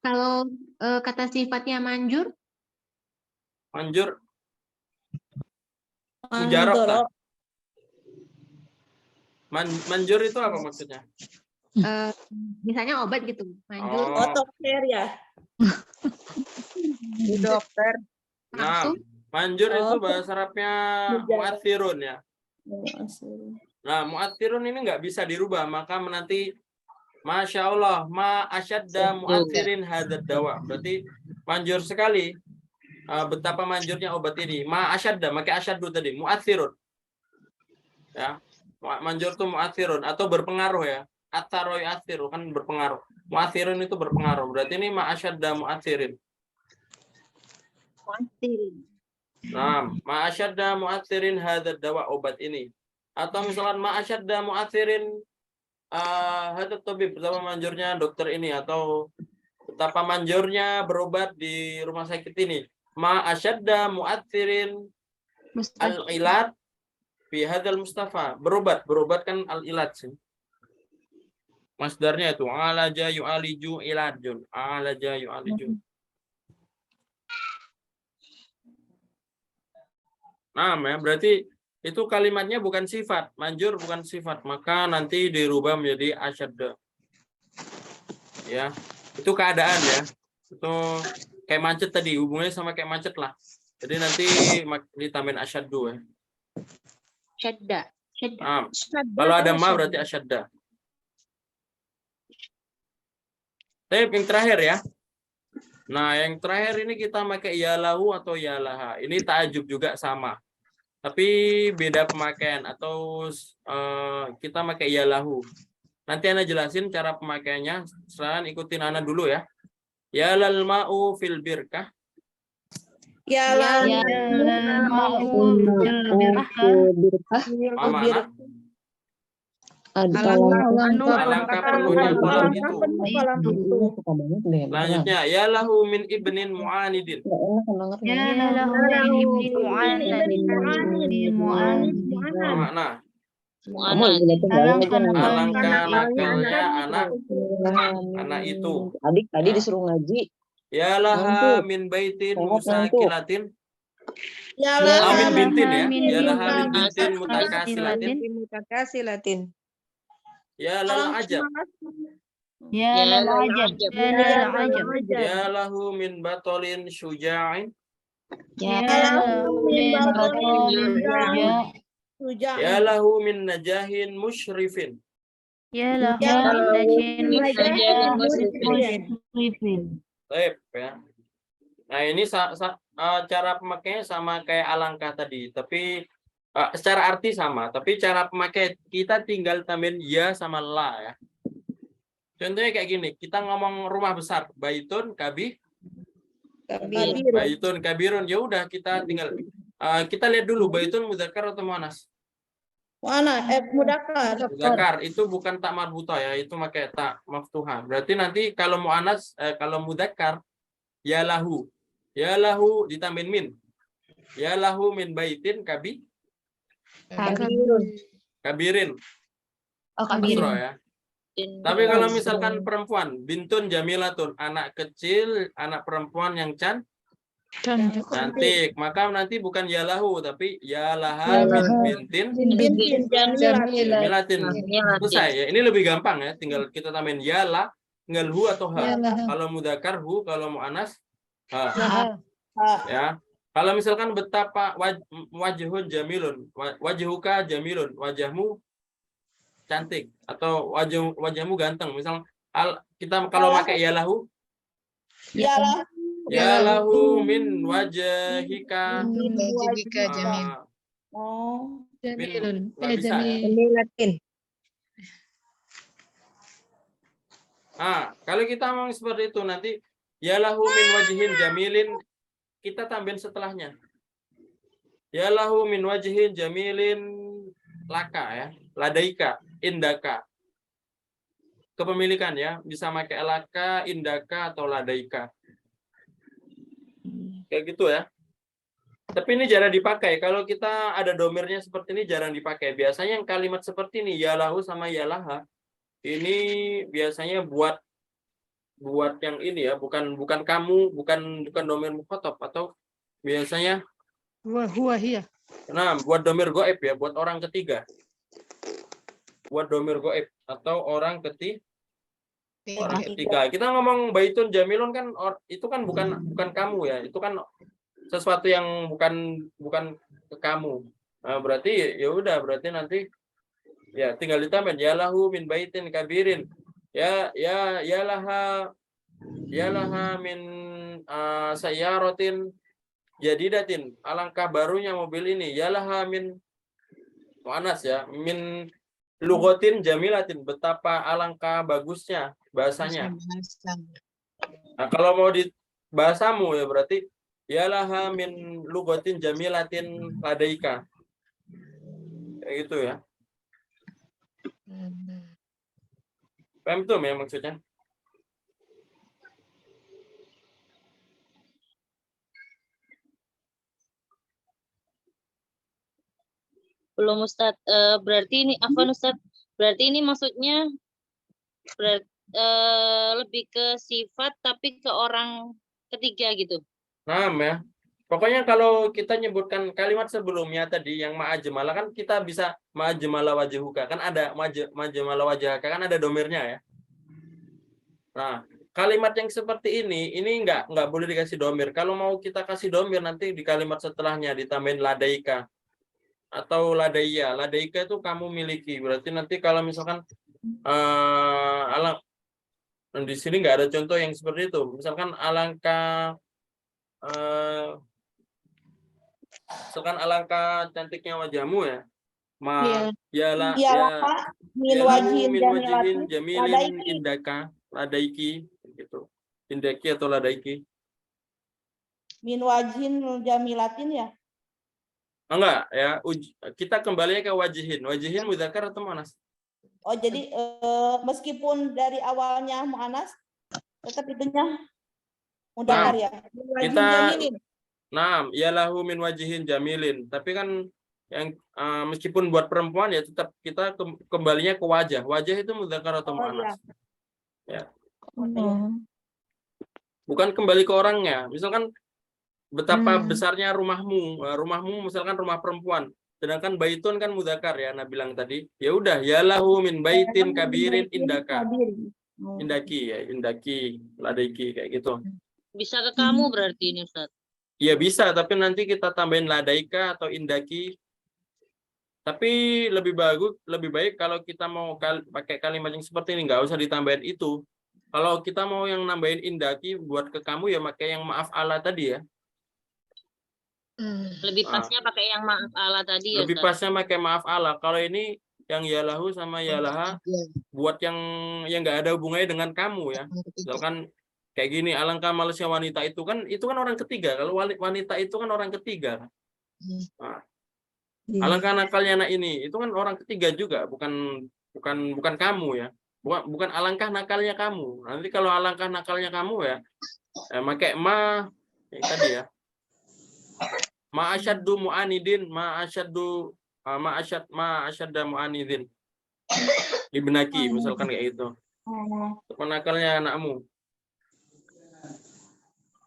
Kalau kata sifatnya manjur, Manjur. Mujarab. Manjur itu apa maksudnya? Misalnya obat gitu, manjur. Oh, Dokter ya. Dokter. nah, manjur itu bahasa Arabnya mu'athirun ya. Nah, mu'athirun ini nggak bisa dirubah, maka nanti Masya Allah, ma asyadda mu'athirin hadad dawa. Berarti manjur sekali. Betapa manjurnya obat ini. Ma asyadda, pakai asyaddu tadi, mu'athirun. Ya. Manjur itu mu'athirun atau berpengaruh ya. Atharo yu'athiru kan berpengaruh. Mu'athirun itu berpengaruh. Berarti ini ma asyadda mu'athirin. Nah, ma asyadda mu'athirin hadad dawa, obat ini. Atau misalkan ma asyadda mu'athirin hadad tabib, betapa manjurnya dokter ini, atau betapa manjurnya berobat di rumah sakit ini. Ma asyadda mu'athirin al-ilad fi hadzal mustafa. Berobat kan al-ilad sih. Masdarnya itu alaja yu'aliju iladun. Alaja yu'aliju. Nah, ya, berarti itu kalimatnya bukan sifat, manjur bukan sifat, maka nanti dirubah menjadi asyadda. Ya, itu keadaan ya. Itu kayak macet tadi, hubungannya sama kayak macet lah. Jadi nanti ditambahin asyaddu ya. Syadda. Nah, kalau ada ma berarti asyadda. Tapi yang terakhir ya. Nah, yang terakhir ini kita pakai ya lahu atau ya laha. Ini ta'ajub juga sama. Tapi beda pemakaian, atau kita pakai ya lahu. Nanti Ana jelasin cara pemakaiannya. Selain ikutin Ana dulu ya. Ya lal ma'u fil birkah. Ya Mana? Alangkah perlunya kolam itu. Selanjutnya, ya lahu min ibnin mu'anidin. Makna. Alangkah nakalnya anak itu. Adik tadi disuruh ngaji. Ya laha min baitin musakilatin. Ya Amin lah. bintin ya. Ya laha min bintin mutakasilatin. Ya lal ajab. Ya ajab. Ya lahu min batolin syuja'in. Ya lahu min najahin musyrifin. Baik ya. Nah, ini cara pemakaiannya sama kayak alangkah tadi, tapi secara arti sama, tapi cara pemakai kita tinggal tambahin ya sama la ya. Contohnya kayak gini, kita ngomong rumah besar, baitun baitun kabirun, ya udah kita tinggal kita lihat dulu baitun mudzakkar atau muannas. Mudzakkar itu bukan tak marbutah ya, itu pakai tak maftuhah. Berarti nanti kalau muannas kalau mudzakkar ya lahu ditambahin min. Ya lahu min baitin kabirin. Oh, kabirin. Masro, ya. Tapi kalau misalkan perempuan, bintun jamilatun, anak kecil, anak perempuan yang cantik, maka nanti bukan ya lahu, tapi ya laha min bintin jamilatin. Selesai ya. Ini lebih gampang ya, tinggal kita tambahin ya la, tinggal hu atau ha. Kalau mudzakkar hu, kalau muannas ha. Ya. Kalau misalkan betapa wajhun jamilun, wajhuka jamilun, wajahmu cantik, atau wajahmu ganteng. Misal kita kalau pakai ya lahu min wajhika jamil. Jamilun. Bisa, ya. Nah, kalau kita ngomong seperti itu nanti ya lahu min wajhin jamilin, kita tambahin setelahnya. Ya lahu min wajhin jamilin laka ya, ladaika, indaka. Kepemilikan ya, bisa pakai laka, indaka atau ladaika. Kayak gitu ya. Tapi ini jarang dipakai. Kalau kita ada domirnya seperti ini jarang dipakai. Biasanya yang kalimat seperti ini ya lahu sama ya laha ini biasanya buat yang ini ya, bukan kamu, bukan domir mukhatab, atau biasanya huwa hiya. Nah, buat domir goib ya, buat orang ketiga. Buat domir goib atau orang ketiga. Kita ngomong baitun jamilun kan itu kan bukan kamu ya. Itu kan sesuatu yang bukan ke kamu. Nah, berarti ya udah, berarti nanti ya tinggal ditambahin ya lahu min baitin kabirin. Ya laha min sayyaratin jadidatin. Alangkah barunya mobil ini. Ya laha min mu'anas ya, min lugotin jamilatin, betapa alangkah bagusnya bahasanya. Nah, kalau mau di bahasamu ya berarti ya laha min lugotin jamilatin ladaika. Kayak gitu ya. Paham tuh ya maksudnya? Belum Ustadz. Berarti ini apa Ustadz? Berarti ini maksudnya lebih ke sifat tapi ke orang ketiga gitu. Nah, ya. Pokoknya kalau kita nyebutkan kalimat sebelumnya tadi yang ma'ajmala kan kita bisa ma'ajmala wajhuka, kan ada ma'ajmala wajhaka kan ada domirnya ya. Nah, kalimat yang seperti ini nggak boleh dikasih domir. Kalau mau kita kasih domir nanti di kalimat setelahnya ditambahin ladaika atau ladaiya. Ladaika itu kamu miliki. Berarti nanti kalau misalkan di sini nggak ada contoh yang seperti itu. Misalkan alangkah cantiknya wajahmu ya. Min wajihin jamilin indaka ladaiki gitu. Indaki atau ladaiki. Min wajihin jamilatin ya. Enggak ya, kita kembali ke wajihin. Wajihin mudzakkar atau muannas? Oh, jadi meskipun dari awalnya mu'anas tetap itunya mudzakkar ya. Min wajihin jamilin. Nah, yalahu min wajihin jamilin. Tapi kan yang meskipun buat perempuan ya tetap kita kembalinya ke wajah. Wajah itu mudzakkar atau muannas. Ya. Bukan kembali ke orangnya. Misalkan betapa besarnya rumahmu. Rumahmu misalkan rumah perempuan. Sedangkan baitun kan mudzakkar ya, Nabi bilang tadi. Ya udah, yalahu min baitin kabirin indaka. Indaki ya, indaki, ladaiki kayak gitu. Bisa ke kamu berarti ini Ustaz. Iya bisa, tapi nanti kita tambahin ladaika atau indaki. Tapi lebih baik kalau kita mau pakai kalimat yang seperti ini, nggak usah ditambahin itu. Kalau kita mau yang nambahin indaki buat ke kamu ya pakai yang maaf Allah tadi ya. Lebih pasnya pakai yang maaf Allah tadi ya Lebih Ustaz. pasnya pakai maaf Allah. Kalau ini yang yalahu sama yalaha buat yang nggak ada hubungannya dengan kamu ya. Misalkan kayak gini, alangkah malasnya wanita itu kan orang ketiga. Kalau wanita itu kan orang ketiga. Nah, alangkah nakalnya anak ini itu kan orang ketiga juga, bukan kamu ya. Bukan alangkah nakalnya kamu. Nanti kalau alangkah nakalnya kamu ya pakai ma yang tadi ya. Ma asyaddu mu'anidin, ma asyadda mu'anidin. Ibnaki misalkan kayak gitu. Nakalnya anakmu.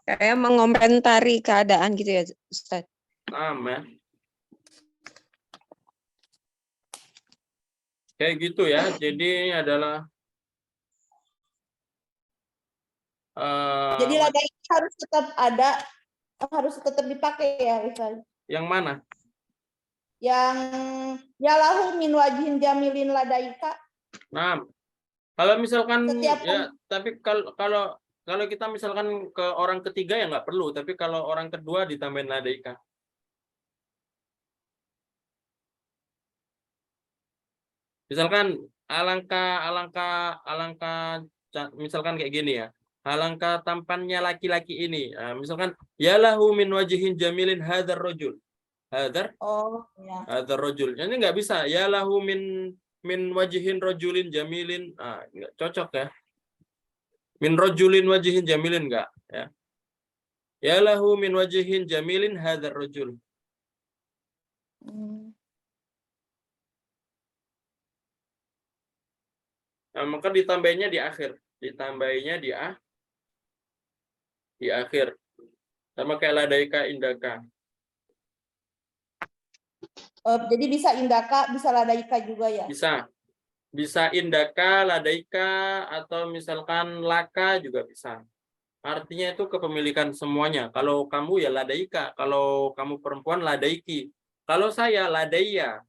Kayak mengomentari keadaan gitu ya, Ustaz. Ya. Kayak gitu ya. Jadi ini adalah jadi ladaika harus tetap ada, harus tetap dipakai ya, Ustaz. Yang mana? Yang yalahu min wajihin jamilin ladaika. Nah, kalau misalkan Setiap ya, tapi kalau kita misalkan ke orang ketiga ya nggak perlu, tapi kalau orang kedua ditambahin ladaika. Misalkan alangkah misalkan kayak gini ya. Alangkah tampannya laki-laki ini. Misalkan yalahu min wajihin jamilin hadzal rajul. Hadzal rajul. Ini nggak bisa. Yalahu min wajihin rajulin jamilin. Nggak cocok ya. Min rajulin wajihin jamilin enggak ya. Yalahu min wajihin jamilin hadzal rajul. Nah, maka ditambahinnya di akhir. Ditambahinnya di akhir. Sama kayak ladaika indaka. Jadi bisa indaka, bisa ladaika juga ya. Bisa indaka, ladaika, atau misalkan laka juga bisa. Artinya itu kepemilikan semuanya. Kalau kamu ya ladaika, kalau kamu perempuan ladaiki. Kalau saya ladaiya.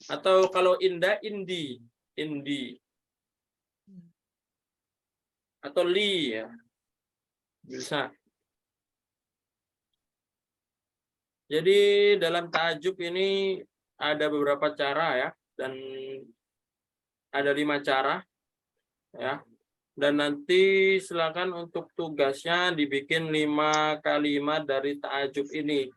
Atau kalau inda, indi. Atau li ya. Bisa. Jadi dalam ta'ajub ini ada beberapa cara ya, dan ada 5 cara ya. Dan nanti silakan untuk tugasnya dibikin 5 kalimat dari ta'ajub ini.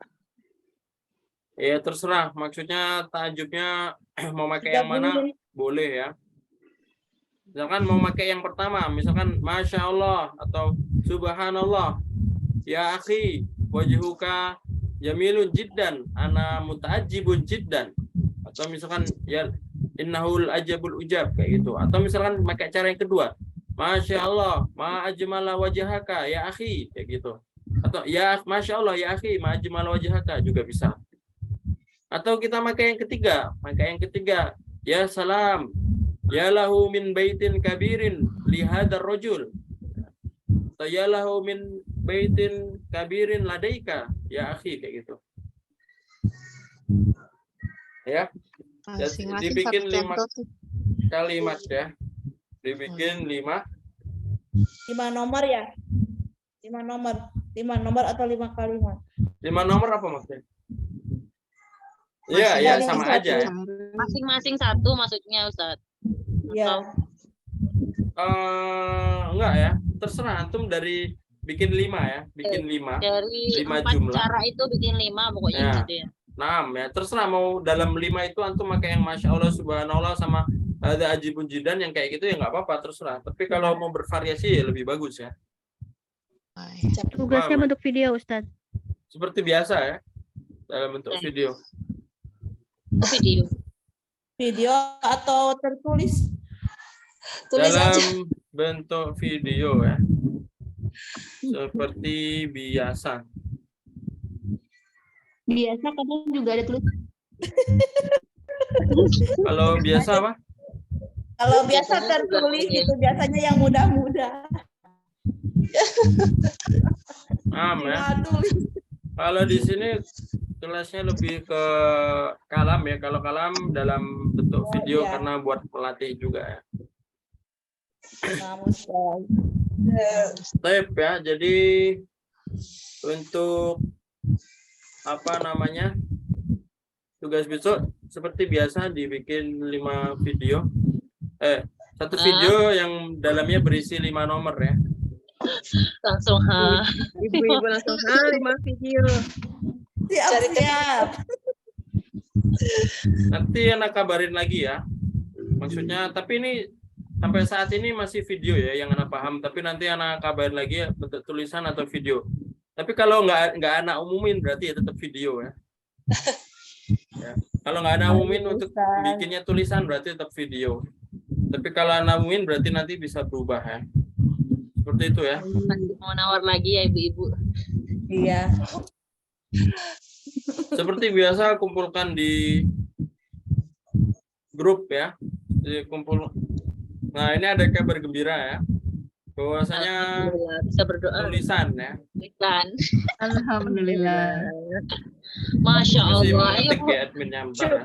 Ya terserah, maksudnya ta'ajubnya mau pakai yang mana boleh ya. Misalkan mau pakai yang pertama, misalkan Masya Allah atau Subhanallah, ya akhi, wajhuka jamilun jiddan, ana muta'ajibun jiddan. Atau misalkan ya innahul ajabul ujab, kayak gitu. Atau misalkan pakai cara yang kedua, Masya Allah, ma ajmala wajhaka ya akhi, kayak gitu. Atau ya Masya Allah ya akhi, ma ajmala wajhaka juga bisa. Atau kita pakai yang ketiga, ya salam, ya lahu min baitin kabirin li hadzal rajul. Atau ya lahu min baitin kabirin ladaika ya akhi, kayak gitu. Ya. Masing-masing Dibikin satu 5 contoh tuh. kalimat ya. Dibikin 5 nomor ya. 5 nomor atau 5 kalimat. 5 nomor apa maksudnya? Iya, ya sama aja ya. Masing-masing satu maksudnya Ustadz. Iya. Enggak ya. Terserah antum dari bikin 5 ya, bikin 5. Dari 5 4 jumlah. cara itu bikin 5 pokoknya Ya. gitu ya. 6 ya. Terserah mau dalam 5 itu antum pakai yang Masya Allah, Subhanallah, sama ada ajibun jidan yang kayak gitu ya nggak apa-apa, terserah. Tapi kalau mau bervariasi ya lebih bagus ya. Tugasnya Paham, bentuk video, Ustadz. seperti biasa ya, dalam bentuk video. Video atau tertulis? Dalam bentuk video ya, seperti biasa. Biasa kadang juga ada tulisan. Kalau biasa apa? Kalau biasa tertulis itu biasanya yang mudah-mudah. Ya. Kalau di sini kelasnya lebih ke kalam ya. Kalau kalam dalam bentuk video iya. karena buat pelatih juga ya. Step ya. Jadi untuk apa namanya, tugas besok seperti biasa dibikin 5 video. Satu video yang dalamnya berisi 5 nomor ya. Langsung Ibu-ibu langsung 5 video. Siap. Nanti anak kabarin lagi ya. Maksudnya, tapi ini sampai saat ini masih video ya yang anak paham. Tapi nanti anak kabarin lagi ya, bentuk tulisan atau video. Tapi kalau nggak anak umumin berarti ya tetap video ya. Ya. Kalau nggak anak umumin untuk bikinnya tulisan berarti tetap video. Tapi kalau anak umumin berarti nanti bisa berubah ya. Seperti itu ya. mau nawar lagi ya ibu-ibu. Iya. Seperti biasa kumpulkan di grup ya. Kumpul. Nah, ini ada kabar gembira ya. Bahwasanya bisa berdoa. Tulisan ya. Tulisan. Alhamdulillah. Masya Masih Allah. Ayo mengetik Bu. ya adminnya bentar ya.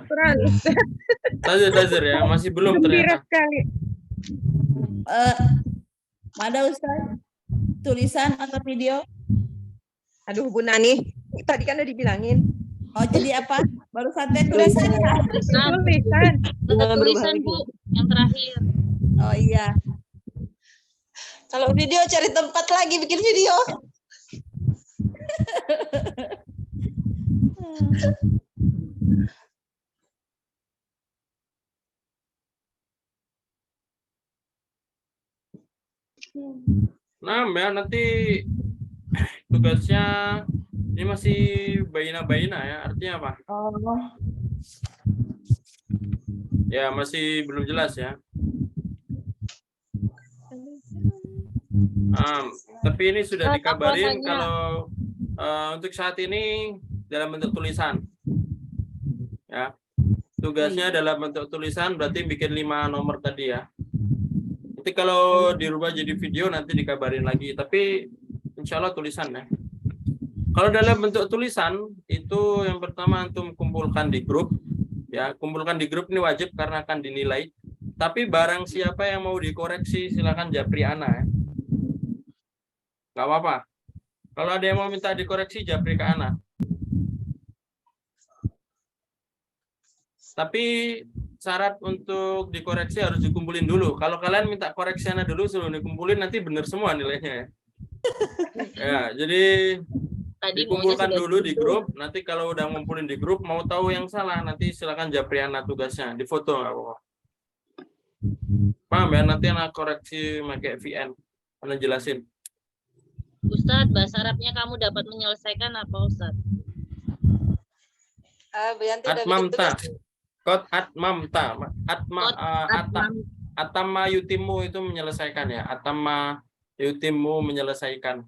Tazir ya, masih belum ternyata. sekali. Mana Ustaz? Tulisan atau video? Aduh, Bu Nani, tadi kan udah dibilangin. Oh, jadi apa? Baru santai tulisan ya? Tulisan. Ada tulisan Bu yang terakhir. Oh iya. Kalau video cari tempat lagi bikin video. Nah, ya nanti tugasnya ini masih baina-baina ya. Artinya apa? Oh. Ya, masih belum jelas ya. Tapi ini sudah dikabarin kalau untuk saat ini dalam bentuk tulisan. Ya. Tugasnya dalam bentuk tulisan berarti bikin 5 nomor tadi ya. Nanti kalau dirubah jadi video nanti dikabarin lagi. Tapi insya Allah tulisan ya. Kalau dalam bentuk tulisan itu yang pertama antum kumpulkan di grup. Ya, kumpulkan di grup ini wajib karena akan dinilai. Tapi barang siapa yang mau dikoreksi silakan japri ana ya. Nggak apa-apa. Kalau ada yang mau minta dikoreksi japri ke ana. Tapi syarat untuk dikoreksi harus dikumpulin dulu. Kalau kalian minta koreksi ana dulu sebelum dikumpulin nanti benar semua nilainya ya. Ya, jadi Tadi dikumpulkan maunya sudah dulu di gitu. grup. Nanti kalau udah ngumpulin di grup mau tahu yang salah nanti silakan japri ana tugasnya di foto nggak apa-apa. Paham ya? Nanti anak koreksi pakai VN. Anak jelasin. Ustadz, bahasa Arabnya kamu dapat menyelesaikan apa Ustadz? Yanti udah bikin Atmamta. tugas. Kot atmamta. Atmam. Atama yutimu itu menyelesaikan ya. Atama yutimu menyelesaikan.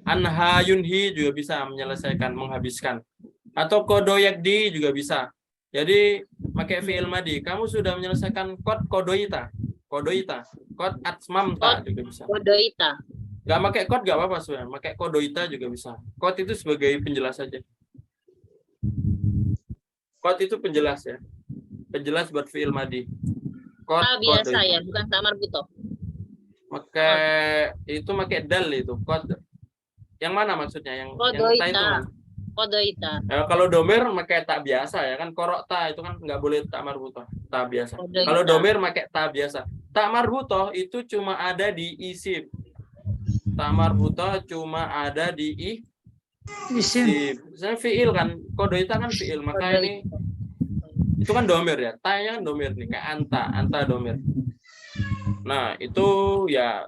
Anha yunhi juga bisa menyelesaikan, menghabiskan. Atau kodoyakdi juga bisa. Jadi pakai fi'il madi. Kamu sudah menyelesaikan kot kodoita. Kodoita. Kot atmamta juga bisa. Kodoita. Nggak pakai kot nggak apa-apa sebenarnya. Pakai kodoita juga bisa. Kot itu sebagai penjelas saja. Kot itu penjelas ya. Penjelas buat fi'il madi. Kot Ah, biasa kodoita. ya, bukan tak marbuto. Pakai dal itu. Kot. Yang mana maksudnya? Yang ta itu Kodoita. mana? Kodoita. Ya, kalau domir pakai tak biasa ya kan, korokta itu kan nggak boleh tak marbutoh, tak biasa. Kodoita. Kalau domir pakai tak biasa. Tak marbutoh itu cuma ada di isim. Tak marbutoh cuma ada di isim. Misalnya fiil kan, kodoita kan fiil, maka ini itu kan domir ya. Tanya kan domir nih, kayak anta domir. Nah itu ya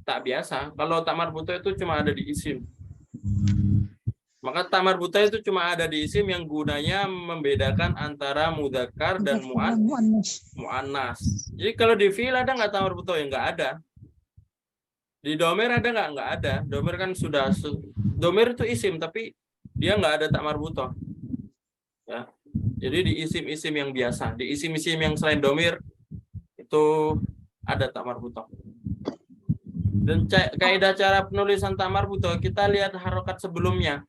tak biasa. Kalau tak marbutoh itu cuma ada di isim. Maka tamar buta itu cuma ada di isim yang gunanya membedakan antara mudzakkar dan muannas. Jadi kalau di fiil ada nggak tamar buta? Ya nggak ada. Di domir ada nggak? Nggak ada. Domir kan sudah domir itu isim tapi dia nggak ada tamar buta. Ya. Jadi di isim-isim yang biasa, di isim-isim yang selain domir itu ada tamar buta. Dan kaidah cara penulisan tamar buta kita lihat harokat sebelumnya.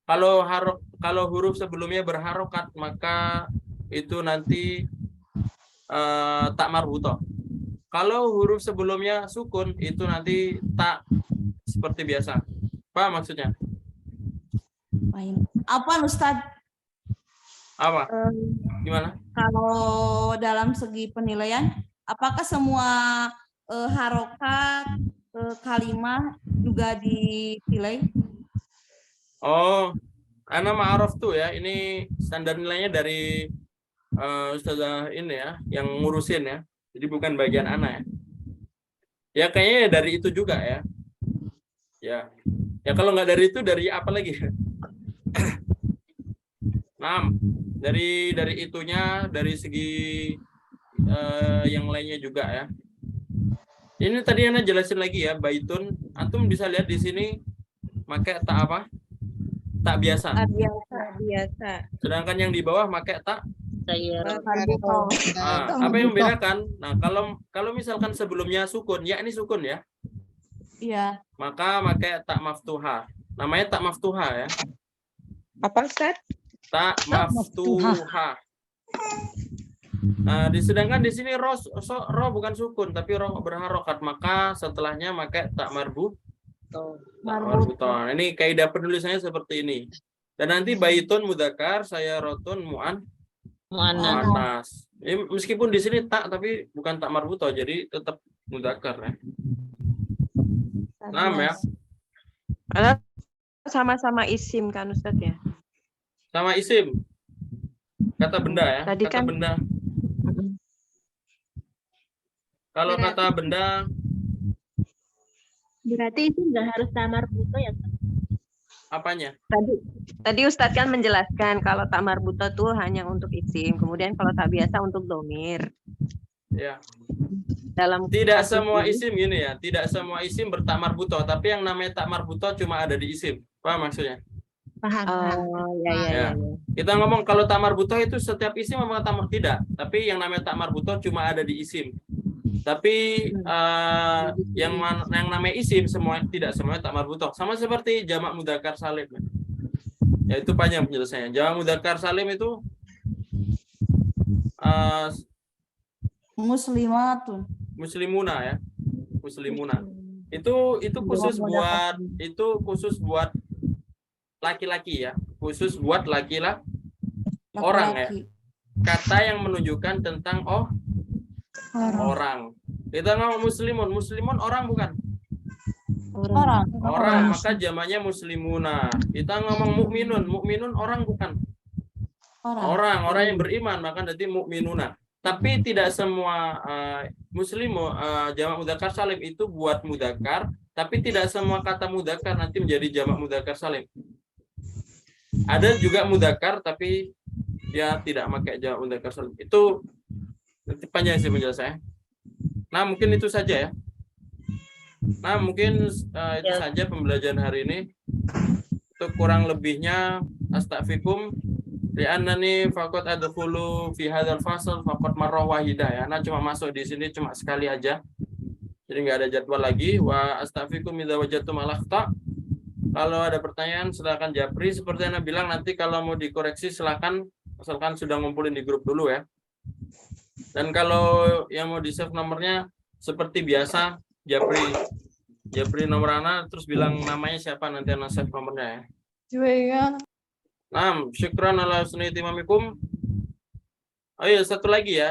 Kalau huruf sebelumnya berharokat maka itu nanti tak marbutoh. Kalau huruf sebelumnya sukun itu nanti tak seperti biasa. Apa maksudnya? Apa Ustadz? Apa? Gimana? Kalau dalam segi penilaian, apakah semua harokat kalimat juga dinilai? Oh, ana ma'araf tuh ya. Ini standar nilainya dari Ustazah ini ya, yang ngurusin ya. Jadi bukan bagian ana ya. Ya kayaknya dari itu juga ya. Ya kalau nggak dari itu dari apa lagi? Nah, dari itunya, dari segi yang lainnya juga ya. Ini tadi ana jelasin lagi ya, baitun. Antum bisa lihat di sini pakai tak apa? Tak biasa. Biasa. Sedangkan yang di bawah pakai tak. Saya Nah, apa yang membedakan? Nah, kalau misalkan sebelumnya sukun, ya ini sukun ya. Iya. Maka pakai tak maftuha. Namanya tak maftuha ya. Apa Ustaz? Tak maftuha. Nah, sedangkan di sini ro bukan sukun tapi ro berharokat, maka setelahnya pakai tak marbu. Marbuton. Ini kaidah penulisannya seperti ini. Dan nanti baitun mudzakkar, sayyaratun muannas. Meskipun di sini tak tapi bukan tak marbuto, jadi tetap mudzakkar ya. Nah, ya. Karena sama-sama isim kan Ustaz ya? Sama isim. Kata benda ya. Tadi kata kan benda. Kalau kata benda Berarti itu nggak harus tamar buto ya? apanya? Tadi Ustadz kan menjelaskan kalau tak marbuto tuh hanya untuk isim, kemudian kalau tak biasa untuk domir. Ya. Dalam Tidak kasus semua ini- isim gini ya. Tidak semua isim bertak marbuto, tapi yang namanya tak marbuto cuma ada di isim. Paham maksudnya? Paham. Oh, ya, ya, Ya. ya. Kita ngomong kalau tak marbutoh itu setiap isim memang tamar tidak. Tapi yang namanya tak marbutoh cuma ada di isim. Tapi yang namanya isim semua tidak semuanya tak marbutoh. Sama seperti jamak mudzakkar salim. Ya itu panjang penjelasannya. Jamak mudzakkar salim itu Muslimatun. muslimuna ya. Muslimuna. Itu khusus buat laki-laki ya. Khusus buat laki-laki orang ya. Laki-laki. Kata yang menunjukkan tentang orang. Kita ngomong muslimun orang bukan? Orang. Maka zamannya muslimuna. Kita ngomong mukminun orang bukan? Orang yang beriman, maka nanti mukminuna. Tapi tidak semua jamak mudzakkar salim itu buat mudzakkar, tapi tidak semua kata mudzakkar nanti menjadi jamak mudzakkar salim. Ada juga mudzakkar tapi dia tidak pakai jamak mudzakkar salim. Itu nanti panjang sih penjelasannya. Nah, mungkin itu saja ya. Nah, mungkin itu saja pembelajaran hari ini. Untuk kurang lebihnya astaghfirukum li'annani faqad adkhulu fi hadzal fasl faqad marrah wahidah ya. Nah, cuma masuk di sini cuma sekali aja. Jadi nggak ada jadwal lagi. Wa astaghfirukum idza wajadtum al-akhta. Kalau ada pertanyaan silakan japri. Seperti yang Anda bilang nanti kalau mau dikoreksi silakan, asalkan sudah ngumpulin di grup dulu ya. Dan kalau yang mau di-save nomornya seperti biasa japri nomor Ana terus bilang namanya siapa, nanti Ana save nomornya ya. Nah, syukran ala husni timamikum. Oh iya, satu lagi ya.